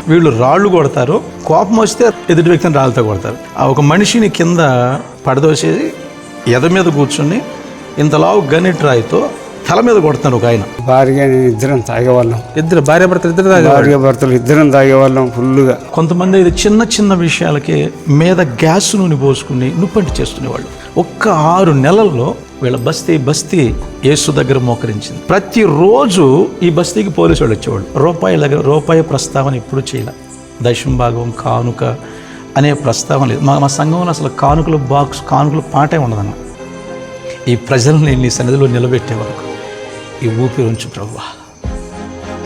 వీళ్ళు రాళ్ళు కొడతారు, కోపం వస్తే ఎదుటి వ్యక్తిని రాళ్ళతో కొడతారు. ఆ ఒక మనిషిని కింద పడదోసేసి ఎద మీద కూర్చుని ఇంతలావు గనిట్ రాయితో తల మీద కొడుతున్నారు ఒక ఆయన. భార్య ఇద్దరం తాగేవాళ్ళం, భార్యాభర్తలు ఇద్దరం తాగేవాళ్ళం ఫుల్గా. కొంతమంది ఇది చిన్న చిన్న విషయాలకే మీద గ్యాస్ నూనె పోసుకుని నుప్పంటి చేసుకునేవాళ్ళు. ఒక్క 6 నెలల్లో వీళ్ళ బస్తీ యేసు దగ్గర మోకరించింది. ప్రతిరోజు ఈ బస్తీకి పోలీసు వాళ్ళు వచ్చేవాళ్ళు. రూపాయి ప్రస్తావన ఎప్పుడు చేయలే. దశమ భాగం కానుక అనే ప్రస్తావన లేదు. మా సంఘంలో అసలు కానుకల పాటే ఉండదన్న. ఈ ప్రజల్ని నీ సన్నిధిలో నిలబెట్టే వరకు ఈ ఊపిరి ఉంచు ప్రభువా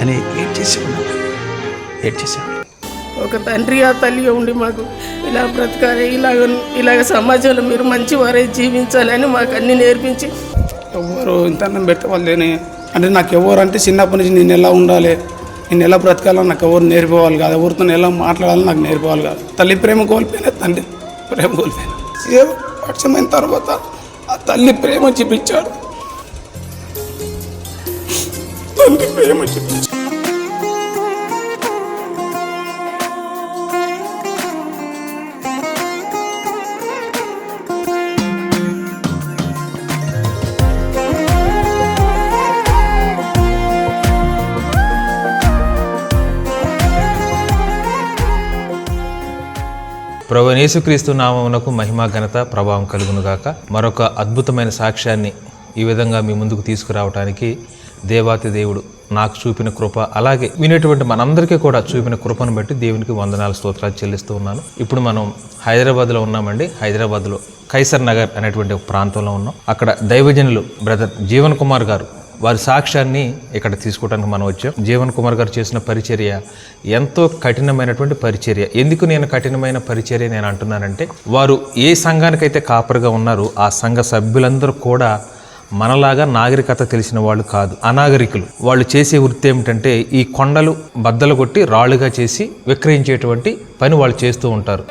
అని ఏడ్చేసేవాడు. ఒక తండ్రి ఆ తల్లిగా ఉండి మాకు ఇలా బ్రతకాలి, ఇలాగ సమాజంలో మీరు మంచి వారే జీవించాలని మాకు అన్నీ నేర్పించి, ఎవరు ఇంత అన్నం పెడితే వాళ్ళని అంటే నాకు ఎవరు అంటే చిన్నప్పటి నుంచి నేను ఎలా ఉండాలి, నేను ఎలా బ్రతకాలని నాకు ఎవరు నేర్పేవాళ్ళు కాదు, ఎవరితో ఎలా మాట్లాడాలని నాకు నేర్పేవాళ్ళు కాదు. తల్లి ప్రేమ కోల్పోయినా, తండ్రి ప్రేమ కోల్పోయినా. ఏ వర్షమైన తర్వాత ఆ తల్లి ప్రేమ చూపించాడు, తండ్రి ప్రేమ చూపించాడు. ప్రభువైన యేసుక్రీస్తు నామమునకు మహిమ ఘనత ప్రభావం కలుగునుగాక. మరొక అద్భుతమైన సాక్ష్యాన్ని ఈ విధంగా మీ ముందుకు తీసుకురావడానికి దేవాతి దేవుడు నాకు చూపిన కృప, అలాగే వినేటువంటి మనందరికీ కూడా చూపిన కృపను బట్టి దేవునికి వందనాలు స్తోత్రాలు చెల్లిస్తూ ఉన్నాను. ఇప్పుడు మనం హైదరాబాద్లో ఉన్నామండి. హైదరాబాద్లో కైసర్ నగర్ అనేటువంటి ఒక ప్రాంతంలో ఉన్నాం. అక్కడ దైవజనులు బ్రదర్ జీవన్ కుమార్ గారు వారి సాక్ష్యాన్ని ఇక్కడ తీసుకోవడానికి మనం వచ్చాం. జీవన్ కుమార్ గారు చేసిన పరిచర్య ఎంతో కఠినమైనటువంటి పరిచర్య. ఎందుకు నేను కఠినమైన పరిచర్య నేను అంటున్నానంటే, వారు ఏ సంఘానికైతే కాపరిగా ఉన్నారో ఆ సంఘ సభ్యులందరూ కూడా మనలాగా నాగరికత తెలిసిన వాళ్ళు కాదు, అనాగరికులు. వాళ్ళు చేసే వృత్తి ఏమిటంటే ఈ కొండలు బద్దలు కొట్టి రాళ్ళుగా చేసి విక్రయించేటువంటి పని వాళ్ళు చేస్తూ ఉంటారు.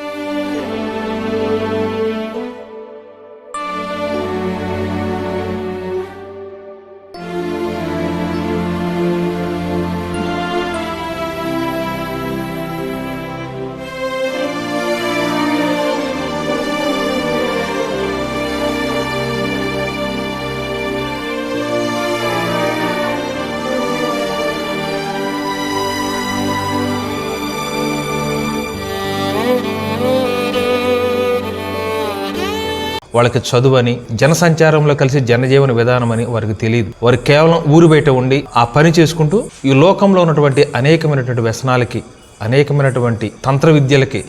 వాళ్ళకి చదువని, జనసంచారంలో కలిసి జనజీవన విధానం అని వారికి తెలియదు. వారు కేవలం ఊరు బయట ఉండి ఆ పని చేసుకుంటూ ఈ లోకంలో ఉన్నటువంటి అనేకమైనటువంటి వ్యసనాలకి, అనేకమైనటువంటి తంత్ర విద్యలకి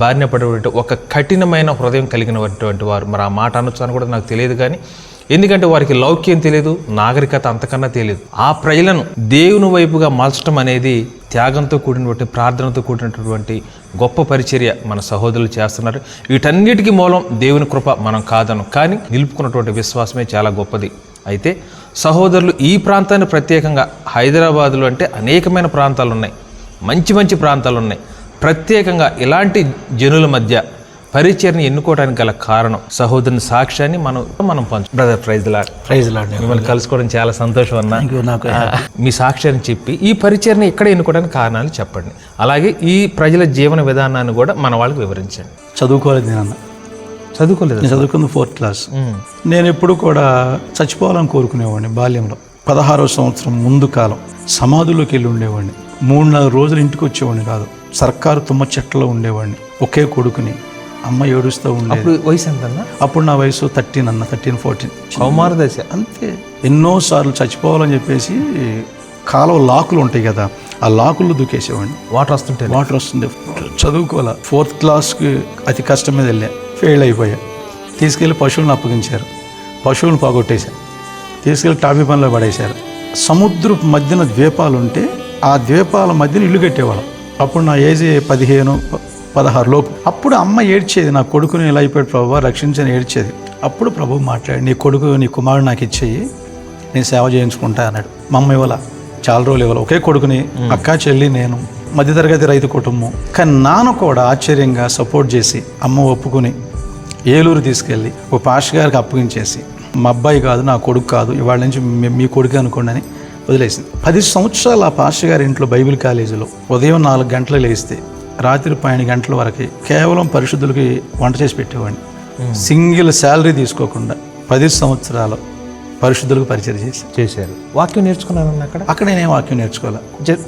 బారిన పడేటువంటి ఒక కఠినమైన హృదయం కలిగినటువంటి వారు. మరి ఆ మాట అనొచ్చు అని కూడా నాకు తెలియదు, కానీ ఎందుకంటే వారికి లౌక్యం తెలియదు, నాగరికత అంతకన్నా తెలియదు. ఆ ప్రజలను దేవుని వైపుగా మలచడం అనేది త్యాగంతో కూడినటువంటి, ప్రార్థనతో కూడినటువంటి గొప్ప పరిచర్య మన సహోదరులు చేస్తున్నారు. వీటన్నిటికీ మూలం దేవుని కృప, మనం కాదను, కానీ నిలుపుకున్నటువంటి విశ్వాసమే చాలా గొప్పది. అయితే సహోదరులు ఈ ప్రాంతాన్ని ప్రత్యేకంగా, హైదరాబాదులో అంటే అనేకమైన ప్రాంతాలు ఉన్నాయి, మంచి మంచి ప్రాంతాలు ఉన్నాయి. ప్రత్యేకంగా ఇలాంటి జనుల మధ్య పరిచర్ని ఎన్నుకోవడానికి గల కారణం సహోదరుని సాక్ష్యాన్ని మనం పంచు. బ్రదర్ ప్రైజ్ లార్డ్, మిమ్మల్ని కలుసుకోవడం చాలా సంతోషం అన్నా. మీ సాక్ష్యాన్ని చెప్పి ఈ పరిచర్ని ఎక్కడ ఎన్నుకోవడానికి కారణాలు చెప్పండి. అలాగే ఈ ప్రజల జీవన విధానాన్ని కూడా మన వాళ్ళకి వివరించండి. చదువుకోలేదు నేను చదువుకుంది 4th క్లాస్. నేను ఎప్పుడు కూడా చచ్చిపోవాలని కోరుకునేవాడిని. బాల్యంలో 16వ సంవత్సరం ముందు కాలం సమాధుల్లోకి వెళ్ళి ఉండేవాడిని. 3-4 రోజులు ఇంటికి వచ్చేవాడిని కాదు. సర్కారు తుమ్మ చెట్లలో ఉండేవాడిని. ఒకే కొడుకుని, అమ్మ ఏడుస్తూ ఉండేది. వయసు ఎంత? అప్పుడు నా వయసు 13-14 కౌమార దశ. అంతే. ఎన్నోసార్లు చచ్చిపోవాలని చెప్పేసి కాలువ లాకులు ఉంటాయి కదా, ఆ లాకుల్లో దూకేసేవాడిని. వాటర్ వస్తుంది. చదువుకోవాలా. 4th క్లాస్కి అతి కష్టం మీద వెళ్ళా, ఫెయిల్ అయిపోయా. తీసుకెళ్ళి పశువులను అప్పగించారు, పశువులను పోగొట్టేశారు, తీసుకెళ్ళి టాపీ పనిలో పడేశారు. సముద్రపు మధ్యన ద్వీపాలు ఉంటే ఆ ద్వీపాల మధ్యన ఇల్లు కట్టేవాళ్ళం. అప్పుడు నా ఏజ్ 15-16 లోపు. అప్పుడు అమ్మ ఏడ్చేది, నా కొడుకుని ఇలా అయిపోయాడు ప్రభువా రక్షించని ఏడ్చేది. అప్పుడు ప్రభు మాట్లాడి, నీ కుమారుడు నాకు ఇచ్చేయి, నేను సేవ చేయించుకుంటా అన్నాడు. మా అమ్మ ఇవ్వాల, చాలా రోజులు ఇవ్వాలి. ఒకే కొడుకుని, అక్క చెల్లి నేను, మధ్యతరగతి రైతు కుటుంబం. కానీ నాన్న కూడా ఆశ్చర్యంగా సపోర్ట్ చేసి అమ్మ ఒప్పుకుని ఏలూరు తీసుకెళ్ళి ఓ పాస్టర్ గారికి అప్పగించేసి, మా అబ్బాయి కాదు, నా కొడుకు కాదు, ఇవాళ నుంచి మీ కొడుకు అనుకోండి అని వదిలేసింది. 10 సంవత్సరాలు ఆ పాస్టర్ గారి ఇంట్లో బైబిల్ కాలేజీలో ఉదయం 4 గంటలకు లేస్తే రాత్రి 12 గంటల వరకు కేవలం పరిశుద్ధులకి వంట చేసి పెట్టేవాడిని. సింగిల్ శాలరీ తీసుకోకుండా 10 సంవత్సరాలు పరిశుద్ధులకు పరిచయం చేశారు. వాక్యం నేర్చుకున్నాను అక్కడ నేను వాక్యం నేర్చుకోవాలి,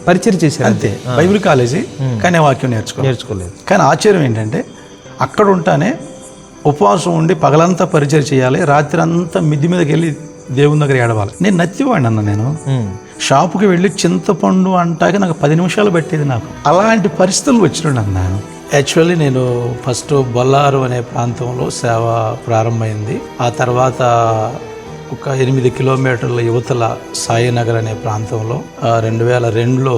పరిచయం చేశారు అంతే. బైబిల్ కాలేజీ కానీ వాక్యం నేర్చుకోలేదు. కానీ ఆశ్చర్యం ఏంటంటే అక్కడ ఉంటానే ఉపవాసం ఉండి పగలంతా పరిచయం చేయాలి, రాత్రి అంతా మిద్ది మీదకి వెళ్ళి దేవుని దగ్గర ఏడవాలి. నేను నత్తివాడిని అన్న, నేను షాపుకి వెళ్ళి చింతపండు అంటాక నాకు 10 నిమిషాలు పట్టేది. నాకు అలాంటి పరిస్థితులు వచ్చినాడు అన్న. యాక్చువల్లీ నేను ఫస్ట్ బొల్లారు అనే ప్రాంతంలో సేవ ప్రారంభమైంది. ఆ తర్వాత ఒక 8 కిలోమీటర్ల యువతల సాయినగర్ అనే ప్రాంతంలో 2002లో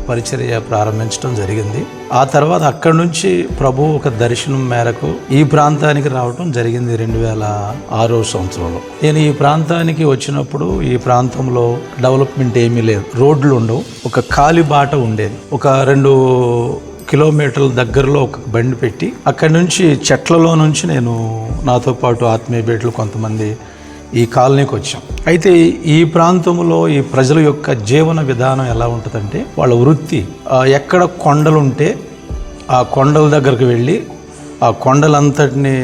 పరిచర్య ప్రారంభించడం జరిగింది. ఆ తర్వాత అక్కడి నుంచి ప్రభు ఒక దర్శనం మేరకు ఈ ప్రాంతానికి రావడం జరిగింది 2006 సంవత్సరంలో. నేను ఈ ప్రాంతానికి వచ్చినప్పుడు ఈ ప్రాంతంలో డెవలప్మెంట్ ఏమీ లేదు, రోడ్లు ఉండవు, ఒక ఖాళీ బాట ఉండేది. ఒక 2 కిలోమీటర్ల దగ్గరలో ఒక బండి పెట్టి అక్కడి నుంచి చెట్లలో నుంచి నేను నాతో పాటు ఆత్మీయ బిడ్డలు కొంతమంది ఈ కాలనీకి వచ్చాం. అయితే ఈ ప్రాంతంలో ఈ ప్రజల యొక్క జీవన విధానం ఎలా ఉంటుందంటే, వాళ్ళ వృత్తి ఎక్కడ కొండలుంటే ఆ కొండల దగ్గరకు వెళ్ళి ఆ కొండలంతటిని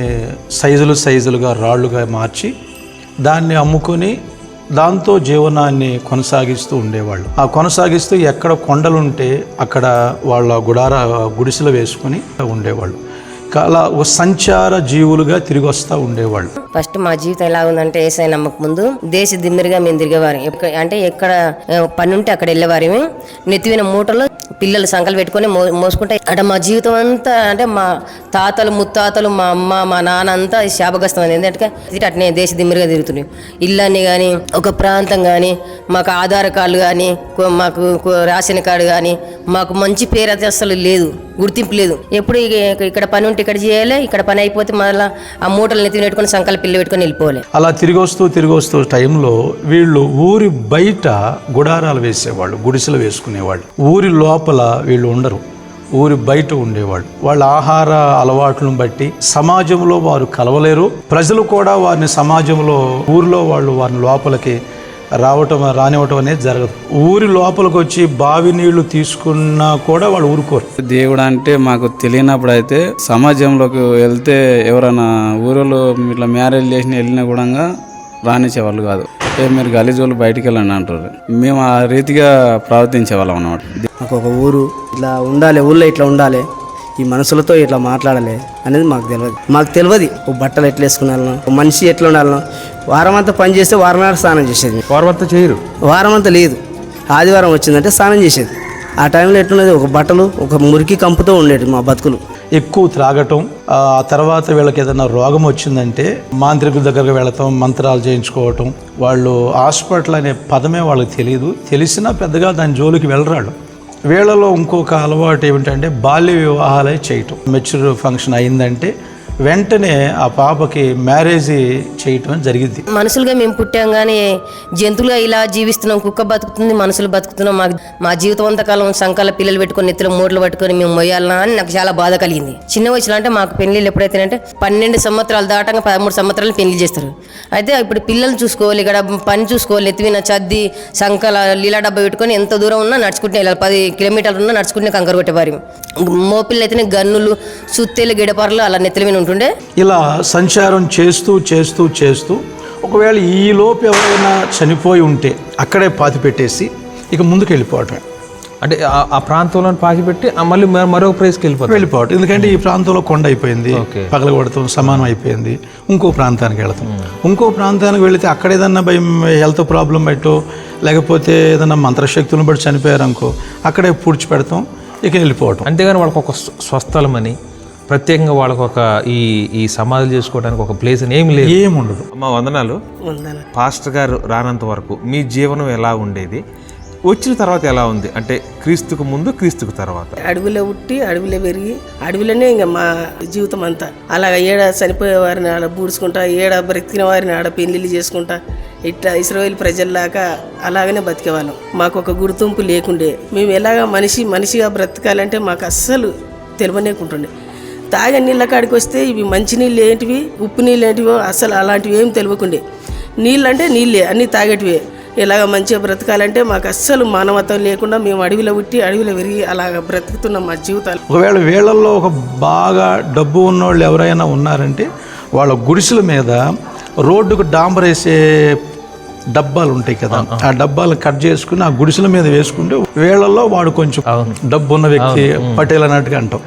సైజులుగా రాళ్ళుగా మార్చి దాన్ని అమ్ముకొని దాంతో జీవనాన్ని కొనసాగిస్తూ ఉండేవాళ్ళు. ఆ కొనసాగిస్తూ ఎక్కడ కొండలుంటే అక్కడ వాళ్ళ గుడిసెలు వేసుకుని ఉండేవాళ్ళు. అలా సంచార జీవులుగా తిరిగి వస్తూ ఉండేవాళ్ళు. ఫస్ట్ మా జీవితం ఎలా ఉందంటే, ఏసై నమ్మక ముందు దేశ దిమ్మిరిగా మేము తిరిగేవారు. అంటే ఎక్కడ పని ఉంటే అక్కడ వెళ్ళేవారు. నెత్తివిన మూటలు పిల్లలు సంకలు పెట్టుకొని మోసుకుంటే అంటే మా జీవితం అంతా అంటే మా తాతలు ముత్తాతలు మా అమ్మ మా నాన్న అంతా శాపగ్రస్తం అయింది. ఎందుకంటే అట్నే దేశ దిమ్మిరిగా తిరుగుతున్నాయి. ఇళ్ళని కానీ ఒక ప్రాంతం కానీ మాకు ఆధార్ కార్డు కానీ మాకు రేషన్ కార్డు కానీ మాకు మంచి పేరు అయితే అసలు లేదు, గుర్తింపు లేదు. ఎప్పుడు ఇక్కడ పని ఉంటే ఇక్కడ చేయాలి, ఇక్కడ పని అయిపోతే మళ్ళీ ఆ మూటలు నెత్తి పెట్టుకొని సంకలు పిల్లలు పెట్టుకొని వెళ్ళిపోవాలి. అలా తిరిగి వస్తూ టైంలో వీళ్ళు ఊరి బయట గుడారాలు వేసేవాళ్ళు, గుడిసెలు వేసుకునేవాళ్ళు. ఊరి లోపల వీళ్ళు ఉండరు, ఊరి బయట ఉండేవాళ్ళు. వాళ్ళ ఆహార అలవాట్లను బట్టి సమాజంలో వారు కలవలేరు. ప్రజలు కూడా వారిని సమాజంలో ఊరిలో వాళ్ళు వారిని లోపలికి రానివ్వటం అనేది జరగదు. ఊరి లోపలికి వచ్చి బావి నీళ్లు తీసుకున్నా కూడా వాళ్ళు ఊరుకోరు. దేవుడు అంటే మాకు తెలియనప్పుడు అయితే సమాజంలోకి వెళ్తే ఎవరైనా ఊరిలో ఇట్లా మ్యారేజ్ చేసిన వెళ్ళినా కూడా రానిచ్చేవాళ్ళు కాదు. మీరు గలీజోళ్ళు బయటికి వెళ్ళండి అంటారు. మేము ఆ రీతిగా ప్రవర్తించేవాళ్ళం అన్నమాట. మాకు ఒక ఊరు ఇట్లా ఉండాలి, ఊళ్ళో ఇట్లా ఉండాలి, ఈ మనుషులతో ఇట్లా మాట్లాడాలి అనేది మాకు తెలియదు. ఒక బట్టలు ఎట్లా వేసుకున్నాను, ఒక మనిషి ఎట్లా ఉండాలను. వారం అంతా పని చేస్తే వారం నాడు స్నానం చేసేది. వారం అంతా చేయరు, వారం అంతా లేదు, ఆదివారం వచ్చిందంటే స్నానం చేసేది. ఆ టైంలో ఎట్లున్నది, ఒక బట్టలు ఒక మురికి కంపుతో ఉండేది మా బతుకులు. ఎక్కువ త్రాగటం, ఆ తర్వాత వీళ్ళకి ఏదైనా రోగం వచ్చిందంటే మాంత్రికుల దగ్గరకు వెళతాం, మంత్రాలు చేయించుకోవటం. వాళ్ళు హాస్పిటల్ అనే పదమే వాళ్ళకి తెలియదు, తెలిసినా పెద్దగా దాని జోలికి వెళ్ళరాడు. వీళ్ళలో ఇంకొక అలవాటు ఏమిటంటే బాల్య వివాహాలే చేయటం. మెచ్యూర్ ఫంక్షన్ అయిందంటే వెంటనే ఆ పాపకి మ్యారేజ్ చేయటం జరిగింది. మనుషులుగా మేము పుట్టాం కానీ జంతువులుగా ఇలా జీవిస్తున్నాం. కుక్క బతుకుతుంది, మనుషులు బతుకుతున్నాం. మా జీవితం అంతకాలం సంకాల పిల్లలు పెట్టుకొని నెత్తిలో మూటలు పట్టుకొని మేము మొయ్యాలనా అని నాకు చాలా బాధ కలిగింది. చిన్న వయసులో అంటే మాకు పెళ్లిళ్ళు ఎప్పుడైతేనంటే 12 సంవత్సరాలు దాటంగా 13 సంవత్సరాలు పెళ్లి చేస్తారు. అయితే ఇప్పుడు పిల్లలు చూసుకోవాలి, ఇక్కడ పని చూసుకోవాలి, ఎత్తివిన చద్ది సంకాల లీలా డబ్బా పెట్టుకొని ఎంత దూరం ఉన్నా నడుచుకుంటే వెళ్ళాలి. 10 కిలోమీటర్లు ఉన్నా నడుచుకుంటే కంకర కొట్టేవారు. మోపిల్లు అయితేనే గన్నులు సుత్తేలు గిడపర్లు అలా నెత్తిల మీద ఉంటుండే. ఇలా సంచారం చేస్తూ ఒకవేళ ఈ లోపు ఎవరైనా చనిపోయి ఉంటే అక్కడే పాతి పెట్టేసి ఇక ముందుకు వెళ్ళిపోవటం. అంటే ఆ ప్రాంతంలో పాకిపెట్టి మళ్ళీ మరో ప్లేస్కి వెళ్ళిపోవటం. ఎందుకంటే ఈ ప్రాంతంలో కొండ అయిపోయింది, పగలగొడతాం, సమానం అయిపోయింది, ఇంకో ప్రాంతానికి వెళతాం. ఇంకో ప్రాంతానికి వెళితే అక్కడ ఏదన్నా భయం హెల్త్ ప్రాబ్లం బట్టో లేకపోతే ఏదన్నా మంత్రశక్తులను బట్టి చనిపోయారనుకో అక్కడే పూడ్చిపెడతాం, ఇక వెళ్ళిపోవటం. అంతేగాని వాళ్ళకి ఒక స్వస్థలమని ప్రత్యేకంగా వాళ్ళకు ఒక ఈ సమాధులు చేసుకోవడానికి ఒక ప్లేస్ అని ఏముండదు. అమ్మ వందనాలు. పాస్టర్ గారు రానంత వరకు మీ జీవనం ఎలా ఉండేది, వచ్చిన తర్వాత ఎలా ఉంది? అంటే క్రీస్తుకు ముందు, క్రీస్తుకు తర్వాత. అడవిలో పుట్టి అడవిలో పెరిగి అడవిలోనే ఇంకా మా జీవితం అంతా అలాగ ఏడ చనిపోయే వారిని ఆడ బూడ్చుకుంటా, ఏడ బ్రతికిన వారిని ఆడ పెళ్లిళ్ళు చేసుకుంటా ఇట్లా ఇస్రాయేల్ ప్రజల్లాగా అలాగనే బతికేవాళ్ళం. మాకు ఒక గుర్తింపు లేకుండే. మేము ఎలాగ మనిషిగా బ్రతకాలంటే మాకు అస్సలు తెలియనేకుంటుండే. తాగే నీళ్ళ కాడికి వస్తే ఇవి మంచినీళ్ళు ఏంటివి, ఉప్పు నీళ్ళు ఏంటివో అస్సలు అలాంటివి ఏం తెలియకుండే. నీళ్ళు అంటే నీళ్ళే, అన్నీ తాగేటివే. ఇలాగ మంచిగా బ్రతకాలంటే మాకు అస్సలు మానవత్వం లేకుండా మేము అడవిలో పుట్టి అడవిలో విరిగి అలాగ బ్రతుకుతున్నాం మా జీవితాలు. ఒకవేళ వీళ్ళల్లో ఒక బాగా డబ్బు ఉన్నోళ్ళు ఎవరైనా ఉన్నారంటే వాళ్ళ గుడిసెల మీద రోడ్డుకు డాంబర్ వేసే డబ్బాలు ఉంటాయి కదా, ఆ డబ్బాలు కట్ చేసుకుని ఆ గుడిసెల మీద వేసుకుంటే వీళ్ళల్లో వాడు కొంచెం డబ్బు ఉన్న వ్యక్తి పటేల్ అన్నట్టుగా అంటాం.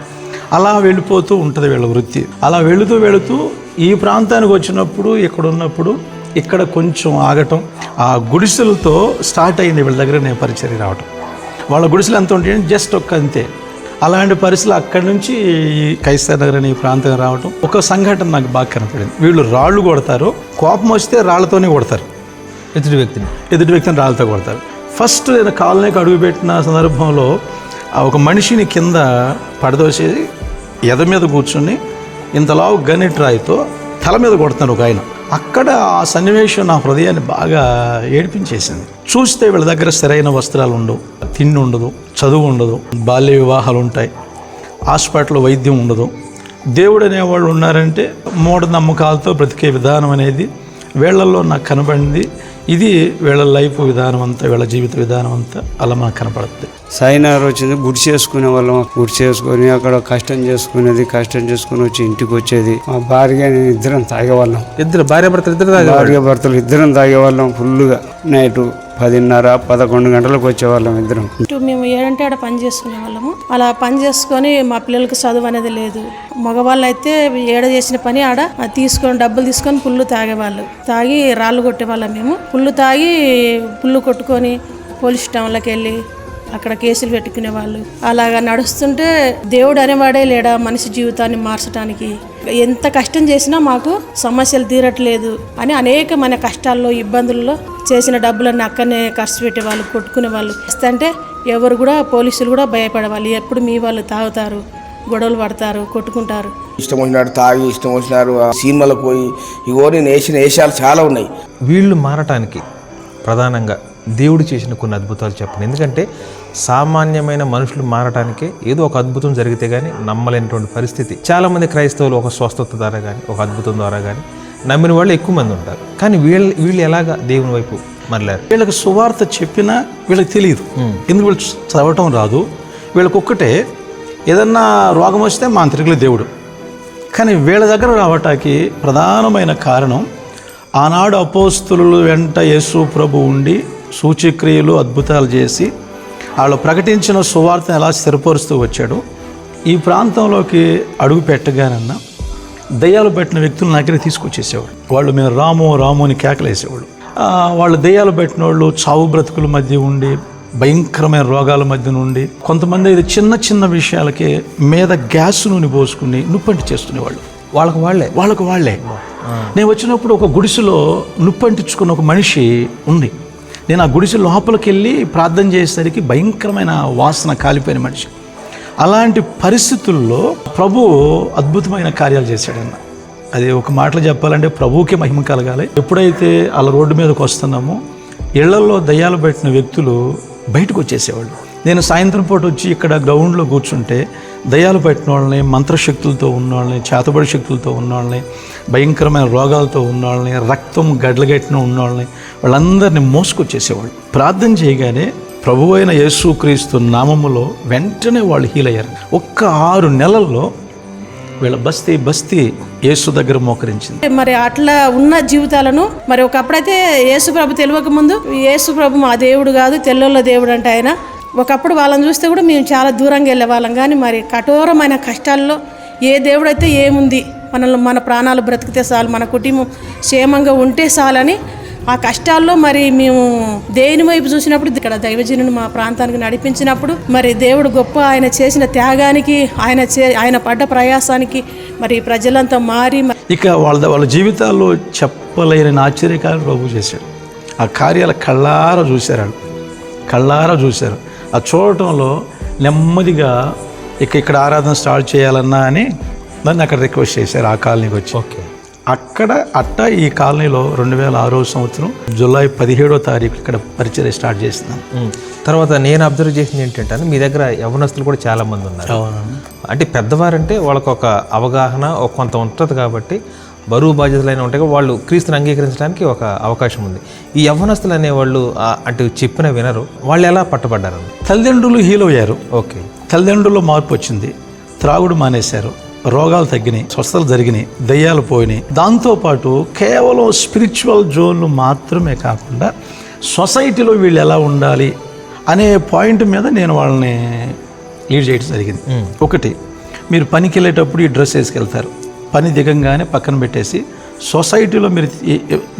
అలా వెళ్ళిపోతూ ఉంటుంది వీళ్ళ వృత్తి. అలా వెళుతూ ఈ ప్రాంతానికి వచ్చినప్పుడు ఇక్కడ ఉన్నప్పుడు ఇక్కడ కొంచెం ఆగటం, ఆ గుడిసెలతో స్టార్ట్ అయింది వీళ్ళ దగ్గర నేను పరిచర్య రావటం. వాళ్ళ గుడిసెలు ఎంత ఉంటాయి జస్ట్ ఒక్క అంతే. అలాంటి పరిస్థితులు అక్కడి నుంచి ఈ కైసర్ నగర్ అనే ఈ ప్రాంతం రావటం. ఒక సంఘటన నాకు బాగా కనపడింది. వీళ్ళు రాళ్ళు కొడతారు, కోపం వస్తే రాళ్లతోనే కొడతారు, ఎదుటి వ్యక్తిని రాళ్ళతో కొడతారు. ఫస్ట్ నేను కాలనీకి అడుగుపెట్టిన సందర్భంలో ఒక మనిషిని కింద పడదోసేసి ఎద మీద కూర్చుని ఇంతలావు గనెట్ రాయితో తల మీద కొడుతున్నారు ఒక ఆయన. అక్కడ ఆ సన్నివేశం నా హృదయాన్ని బాగా ఏడిపించేసింది. చూస్తే వీళ్ళ దగ్గర సరైన వస్త్రాలు ఉండవు, తిండి ఉండదు, చదువు ఉండదు, బాల్య వివాహాలు ఉంటాయి, హాస్పిటల్ వైద్యం ఉండదు. దేవుడు అనేవాళ్ళు ఉన్నారంటే మూఢనమ్మకాలతో బ్రతికే విధానం అనేది వీళ్ళల్లో నాకు కనబడింది. ఇది వీళ్ళ లైఫ్ విధానం అంతా, వీళ్ళ జీవిత విధానం అంతా అలా మనకు కనపడుతుంది. సాయినగర్ వచ్చింది, గుడి చేసుకునే వాళ్ళం, గుడి చేసుకొని అక్కడ కష్టం చేసుకుని వచ్చి ఇంటికి వచ్చేది. మా భార్య నేను ఇద్దరం తాగేవాళ్ళం. భార్య భర్తలు ఇద్దరం తాగేవాళ్ళం ఫుల్గా. నైట్ 10:30-11 గంటలకు వచ్చేవాళ్ళం ఇద్దరం. మేము ఏడంటే ఆడ పని చేసుకునే వాళ్ళము. అలా పని చేసుకొని మా పిల్లలకి చదువు అనేది లేదు. మగవాళ్ళు అయితే ఏడ చేసిన పని ఆడ డబ్బులు తీసుకొని పుల్లు తాగేవాళ్ళు. తాగి రాళ్ళు కొట్టేవాళ్ళం మేము. పుల్లు తాగి పుల్లు కొట్టుకొని పోలీస్ స్టేషన్లోకి వెళ్ళి అక్కడ కేసులు పెట్టుకునే వాళ్ళు. అలాగా నడుస్తుంటే దేవుడు అనేవాడే లేడా మనిషి జీవితాన్ని మార్చడానికి. ఎంత కష్టం చేసినా మాకు సమస్యలు తీరట్లేదు అని అనేకమైన కష్టాల్లో ఇబ్బందుల్లో చేసిన డబ్బులన్నీ అక్కడనే ఖర్చు పెట్టేవాళ్ళు, కొట్టుకునే వాళ్ళు. అంటే ఎవరు కూడా పోలీసులు కూడా భయపడేవాళ్ళు. ఎప్పుడు మీ వాళ్ళు తాగుతారు, గొడవలు పడతారు, కొట్టుకుంటారు. ఇష్టం వచ్చినాడు తాగి, ఇష్టం వచ్చినారు సినిమాలకు పోయి ఇగో నేను వేసిన వేషాలు చాలా ఉన్నాయి. వీళ్ళు మారటానికి ప్రధానంగా దేవుడు చేసిన కొన్ని అద్భుతాలు చెప్పండి. ఎందుకంటే సామాన్యమైన మనుషులు మారటానికే ఏదో ఒక అద్భుతం జరిగితే కానీ నమ్మలేనటువంటి పరిస్థితి. చాలామంది క్రైస్తవులు ఒక స్వస్థత ద్వారా కానీ ఒక అద్భుతం ద్వారా కానీ నమ్మిన వాళ్ళు ఎక్కువ మంది ఉంటారు. కానీ వీళ్ళు ఎలాగా దేవుని వైపు మరలారు? వీళ్ళకి సువార్త చెప్పినా వీళ్ళకి తెలియదు. ఎందుకు వీళ్ళు చదవటం రాదు. వీళ్ళకి ఒక్కటే ఏదన్నా రోగం వస్తే మాంత్రికులు దేవుడు. కానీ వీళ్ళ దగ్గర రావటానికి ప్రధానమైన కారణం ఆనాడు అపోస్తులు వెంట యేసు ప్రభు ఉండి సూచక్రియలు అద్భుతాలు చేసి వాళ్ళు ప్రకటించిన సువార్తను ఎలా స్థిరపరుస్తూ వచ్చాడు. ఈ ప్రాంతంలోకి అడుగు పెట్టగానన్నా దయ్యాలు పెట్టిన వ్యక్తులు నా దగ్గర తీసుకొచ్చేసేవాడు. వాళ్ళు మేము రాము అని కేకలేసేవాళ్ళు. వాళ్ళు దయ్యాలు పెట్టిన వాళ్ళు చావు బ్రతుకుల మధ్య ఉండి భయంకరమైన రోగాల మధ్య నుండి కొంతమంది చిన్న విషయాలకి మీద గ్యాస్ నూనె పోసుకుని నొప్పంటి చేసుకునేవాళ్ళు. వాళ్ళకు వాళ్ళే. నేను వచ్చినప్పుడు ఒక గుడిసెలో నొప్పంటించుకున్న ఒక మనిషి ఉంది. నేను ఆ గుడిసె లోపలికి వెళ్ళి ప్రార్థన చేసేసరికి భయంకరమైన వాసన, కాలిపోయిన మనిషి. అలాంటి పరిస్థితుల్లో ప్రభు అద్భుతమైన కార్యాలు చేశాడన్న. అది ఒక మాటలో చెప్పాలంటే ప్రభువుకే మహిమ కలగాలి. ఎప్పుడైతే అలా రోడ్డు మీదకి వస్తున్నామో ఇళ్లలో దయ్యాలు పెట్టిన వ్యక్తులు బయటకు వచ్చేసేవాళ్ళు. నేను సాయంత్రం పూట వచ్చి ఇక్కడ గ్రౌండ్లో కూర్చుంటే దయ్యాలు పెట్టిన వాళ్ళని, మంత్రశక్తులతో ఉన్నవాళ్ళని, చేతబడి శక్తులతో ఉన్నవాళ్ళని, భయంకరమైన రోగాలతో ఉన్నవాళ్ళని, రక్తం గడ్డలగట్టిన ఉన్నవాళ్ళని వాళ్ళందరినీ మోసుకొచ్చేసేవాళ్ళు. ప్రార్థన చేయగానే ప్రభు అయిన యేసుక్రీస్తు నామములో వెంటనే వాళ్ళు హీల్ అయ్యారు. ఒక్క 6 నెలల్లో వీళ్ళ బస్తీ యేసు దగ్గర మోకరించింది. మరి అట్లా ఉన్న జీవితాలను మరి ఒకప్పుడైతే యేసు ప్రభు తెలియక ముందు యేసు ప్రభు మా దేవుడు కాదు, తెల్లోళ్ళ దేవుడు అంటే ఆయన. ఒకప్పుడు వాళ్ళని చూస్తే కూడా మేము చాలా దూరంగా వెళ్ళే వాళ్ళం. కానీ మరి కఠోరమైన కష్టాల్లో ఏ దేవుడైతే ఏముంది, మన ప్రాణాలు బ్రతికితే చాలు, మన కుటుంబం క్షేమంగా ఉంటే చాలని ఆ కష్టాల్లో మరి మేము దేని వైపు చూసినప్పుడు ఇక్కడ దైవజనుని మా ప్రాంతానికి నడిపించినప్పుడు మరి దేవుడు గొప్ప, ఆయన చేసిన త్యాగానికి, ఆయన పడ్డ ప్రయాసానికి మరి ప్రజలంతా మారి ఇక వాళ్ళ జీవితాల్లో చెప్పలేని ఆశ్చర్యకార్యాలు ప్రభు చేశాడు. ఆ కార్యాలు కళ్ళారా చూశారు. ఆ చూడటంలో నెమ్మదిగా ఇక్కడ ఆరాధన స్టార్ట్ చేయాలన్నా అని నన్ను అక్కడ రిక్వెస్ట్ చేశారు. ఆ కాలనీకి వచ్చి అట్ట ఈ కాలనీలో 2006వ సంవత్సరం జూలై 17వ తారీఖు ఇక్కడ పరిచర్య స్టార్ట్ చేస్తున్నాను. తర్వాత నేను అబ్జర్వ్ చేసింది ఏంటంటే మీ దగ్గర యవ్వనస్తులు కూడా చాలా మంది ఉన్నారు. అంటే పెద్దవారంటే వాళ్ళకు ఒక అవగాహన కొంత ఉంటుంది కాబట్టి బరువు బాధ్యతలైన ఉంటాయి, వాళ్ళు క్రీస్తుని అంగీకరించడానికి ఒక అవకాశం ఉంది. ఈ యవ్వనస్తులు అనేవాళ్ళు అటు చెప్పిన వినరు, వాళ్ళు ఎలా పట్టబడ్డారు? తల్లిదండ్రులు హీల్ అయ్యారు. ఓకే, తల్లిదండ్రుల్లో మార్పు వచ్చింది, త్రాగుడు మానేశారు, రోగాలు తగ్గినాయి, స్వస్థతలు జరిగినాయి, దయ్యాలు పోయినాయి. దాంతోపాటు కేవలం స్పిరిచువల్ జోన్లు మాత్రమే కాకుండా సొసైటీలో వీళ్ళు ఎలా ఉండాలి అనే పాయింట్ మీద నేను వాళ్ళని లీడ్ చేయడం జరిగింది. ఒకటి, మీరు పనికి వెళ్ళేటప్పుడు ఈ డ్రెస్ వేసుకెళ్తారు, పని దిగంగానే పక్కన పెట్టేసి సొసైటీలో మీరు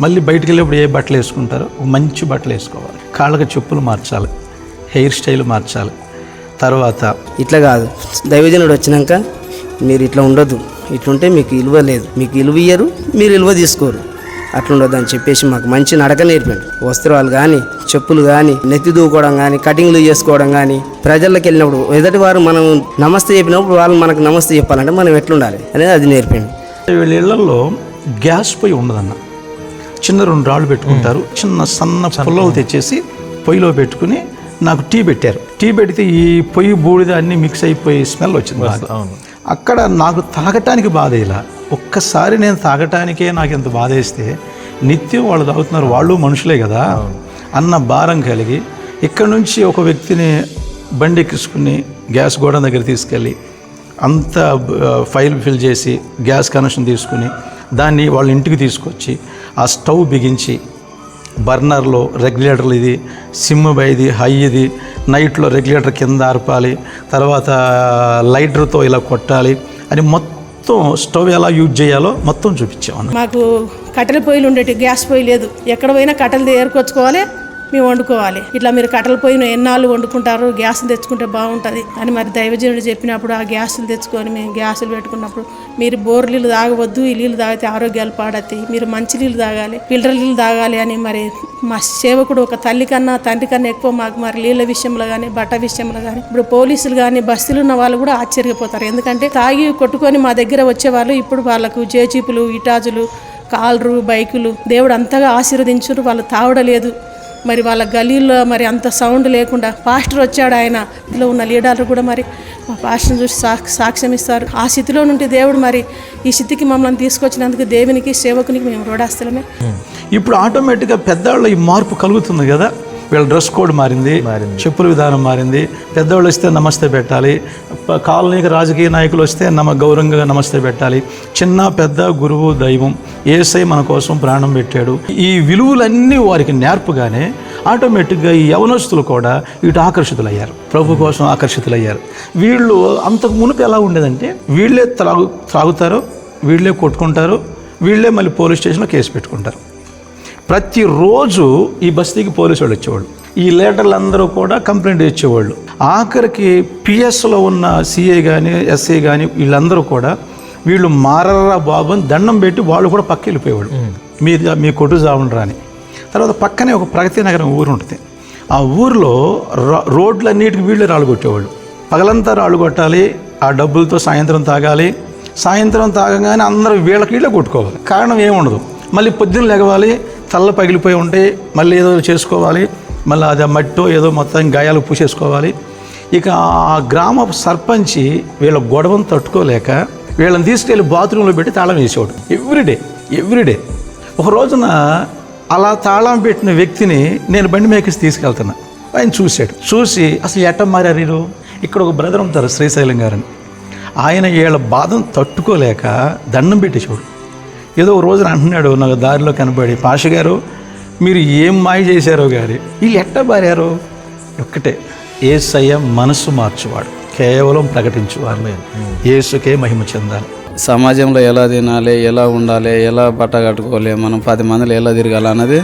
మళ్ళీ బయటికి వెళ్ళేప్పుడు ఏ బట్టలు వేసుకుంటారో మంచి బట్టలు వేసుకోవాలి, కాళ్ళకి చెప్పులు మార్చాలి, హెయిర్ స్టైల్ మార్చాలి. తర్వాత ఇట్లా కాదు, దైవజనుడు వచ్చినాక మీరు ఇట్లా ఉండొద్దు, ఇట్లుంటే మీకు విలువ లేదు, మీకు విలువ ఇయ్యరు, మీరు విలువ తీసుకోరు, అట్లుండొద్దు అని చెప్పేసి మాకు మంచి నడక నేర్పాడు. వస్త్రాలు కానీ, చెప్పులు కానీ, నెత్తి దూకోవడం కానీ, కటింగ్లు చేసుకోవడం కానీ, ప్రజల్లోకి వెళ్ళినప్పుడు ఎదుటి వారు మనం నమస్తే చెప్పినప్పుడు వాళ్ళు మనకు నమస్తే చెప్పాలంటే మనం ఎట్లుండాలి అనేది అది నేర్పాడు. వీళ్ళ ఇళ్లలో గ్యాస్ పొయ్యి ఉండదన్న, చిన్న 2 రాళ్ళు పెట్టుకుంటారు, చిన్న సన్న పుల్లలు తెచ్చేసి పొయ్యిలో పెట్టుకుని నాకు టీ పెట్టారు. టీ పెడితే ఈ పొయ్యి బూడిద అన్నీ మిక్స్ అయిపోయి స్మెల్ వచ్చింది. అక్కడ నాకు తాగటానికి బాధ ఇలా, ఒక్కసారి నేను తాగటానికే నాకు ఎంత బాధ వేస్తే నిత్యం వాళ్ళు తాగుతున్నారు, వాళ్ళు మనుషులే కదా అన్న భారం కలిగి ఇక్కడ నుంచి ఒక వ్యక్తిని బండి ఎక్కించుకుని గ్యాస్ గోడౌన్ దగ్గర తీసుకెళ్ళి అంత ఫైల్ ఫిల్ చేసి గ్యాస్ కనెక్షన్ తీసుకుని దాన్ని వాళ్ళ ఇంటికి తీసుకొచ్చి ఆ స్టవ్ బిగించి బర్నర్లో రెగ్యులేటర్లు, ఇది సిమ్ ఇది హై, ఇది నైట్లో రెగ్యులేటర్ కింద ఆర్పాలి, తర్వాత లైటర్తో ఇలా కొట్టాలి అని మొత్తం స్టవ్ ఎలా యూజ్ చేయాలో మొత్తం చూపించాము. మాకు కట్టెల పొయ్యిలు ఉండేవి, గ్యాస్ పొయ్యి లేదు. ఎక్కడ పోయినా కట్టెలు ఏరుకొచ్చుకోవాలి, మేము వండుకోవాలి. ఇట్లా మీరు కట్టెల పొయ్యిన ఎన్నాళ్ళు వండుకుంటారు, గ్యాస్లు తెచ్చుకుంటే బాగుంటుంది అని మరి దైవజనుడు చెప్పినప్పుడు ఆ గ్యాసులు తెచ్చుకొని మేము గ్యాసులు పెట్టుకున్నప్పుడు మీరు బోర్ నీళ్ళు తాగవద్దు, ఈ నీళ్ళు తాగితే ఆరోగ్యాలు పాడతాయి, మీరు మంచి నీళ్ళు తాగాలి, ఫిల్టర్ నీళ్ళు తాగాలి అని మరి మా సేవకుడు ఒక తల్లి కన్నా తండ్రి కన్నా ఎక్కువ మాకు మరి నీళ్ళ విషయంలో కానీ, బట్ట విషయంలో కానీ, ఇప్పుడు పోలీసులు కానీ, బస్తీలు ఉన్న వాళ్ళు కూడా ఆశ్చర్యపోతారు. ఎందుకంటే తాగి కొట్టుకొని మా దగ్గర వచ్చేవాళ్ళు ఇప్పుడు వాళ్ళకు జేజీపులు, ఇటాజులు, కార్లు, బైకులు దేవుడు అంతగా ఆశీర్వదించారు. వాళ్ళు తాగడలేదు. మరి వాళ్ళ గలీల్లో మరి అంత సౌండ్ లేకుండా పాస్టర్ వచ్చాడు, ఆయన ఇందులో ఉన్న లీడర్లు కూడా మరి మా పాస్టర్ని చూసి సాక్ష్యం ఇస్తారు. ఆ స్థితిలో నుండి దేవుడు మరి ఈ స్థితికి మమ్మల్ని తీసుకొచ్చినందుకు దేవునికి, సేవకునికి మేము రుణాస్తులమే. ఇప్పుడు ఆటోమేటిక్గా పెద్దవాళ్ళు ఈ మార్పు కలుగుతుంది కదా, వీళ్ళ డ్రెస్ కోడ్ మారింది, చెప్పుల విధానం మారింది, పెద్దవాళ్ళు వస్తే నమస్తే పెట్టాలి, కాలనీకి రాజకీయ నాయకులు వస్తే గౌరవంగా నమస్తే పెట్టాలి, చిన్న పెద్ద గురువు దైవం యేసయ్య మన కోసం ప్రాణం పెట్టాడు. ఈ విలువలన్నీ వారికి నేర్పగానే ఆటోమేటిక్గా ఈ యవనస్తులు కూడా ఇటు ఆకర్షితులయ్యారు, ప్రభు కోసం ఆకర్షితులయ్యారు. వీళ్ళు అంతకు మునుపు ఎలా ఉండేదంటే వీళ్ళే త్రాగుతారు, వీళ్ళే కొట్టుకుంటారు, వీళ్ళే మళ్ళీ పోలీస్ స్టేషన్లో కేసు పెట్టుకుంటారు. ప్రతిరోజు ఈ బస్తీకి పోలీసు వాళ్ళు వచ్చేవాళ్ళు, ఈ లీడర్లు అందరూ కూడా కంప్లైంట్ ఇచ్చేవాళ్ళు. ఆఖరికి పిఎస్లో ఉన్న సిఐ కానీ, ఎస్ఐ కానీ వీళ్ళందరూ కూడా వీళ్ళు మారరా బాబు అని దండం పెట్టి వాళ్ళు కూడా పక్క వెళ్ళిపోయేవాళ్ళు, మీ కొట్టు చావండ్రా అని. తర్వాత పక్కనే ఒక ప్రగతి నగరం ఊరు ఉంటుంది, ఆ ఊరిలో రోడ్లన్నిటికీ వీళ్ళే రాళ్ళు కొట్టేవాళ్ళు. పగలంతా రాళ్ళు కొట్టాలి, ఆ డబ్బులతో సాయంత్రం తాగాలి, సాయంత్రం తాగగానే అందరూ వీళ్ళకి వీళ్ళే కొట్టుకోవాలి, కారణం ఏముండదు. మళ్ళీ పొద్దున్న లెగవాలి, తల్ల పగిలిపోయి ఉంటే మళ్ళీ ఏదో చేసుకోవాలి, మళ్ళీ అది మట్టో ఏదో మొత్తం గాయాలు పూసేసుకోవాలి. ఇక ఆ గ్రామ సర్పంచి వీళ్ళ గొడవను తట్టుకోలేక వీళ్ళని తీసుకెళ్ళి బాత్రూంలో పెట్టి తాళం వేసేవాడు ఎవ్రీడే. ఒక రోజున అలా తాళం పెట్టిన వ్యక్తిని నేను బండి మేకేసి తీసుకెళ్తున్నా, ఆయన చూసి అసలు ఎట్ట మారారు, ఇక్కడ ఒక బ్రదర్ ఉంటారు శ్రీశైలం గారని, ఆయన వీళ్ళ బాధను తట్టుకోలేక దండం పెట్టేసేవాడు. ఏదో ఒక రోజున అంటున్నాడు నాకు దారిలో కనబడి, పాష గారు మీరు ఏం మాయ చేశారో గారి, వీళ్ళు ఎట్ట మారారు, ఒక్కటే యేసయ్య మనసు మార్చువాడు, కేవలం ప్రకటించువాడు, యేసుకే మహిమ చెందాలి. సమాజంలో ఎలా తినాలి, ఎలా ఉండాలి, ఎలా బట్ట కట్టుకోవాలి, మనం 10 మందిలో ఎలా తిరగాలి అన్నది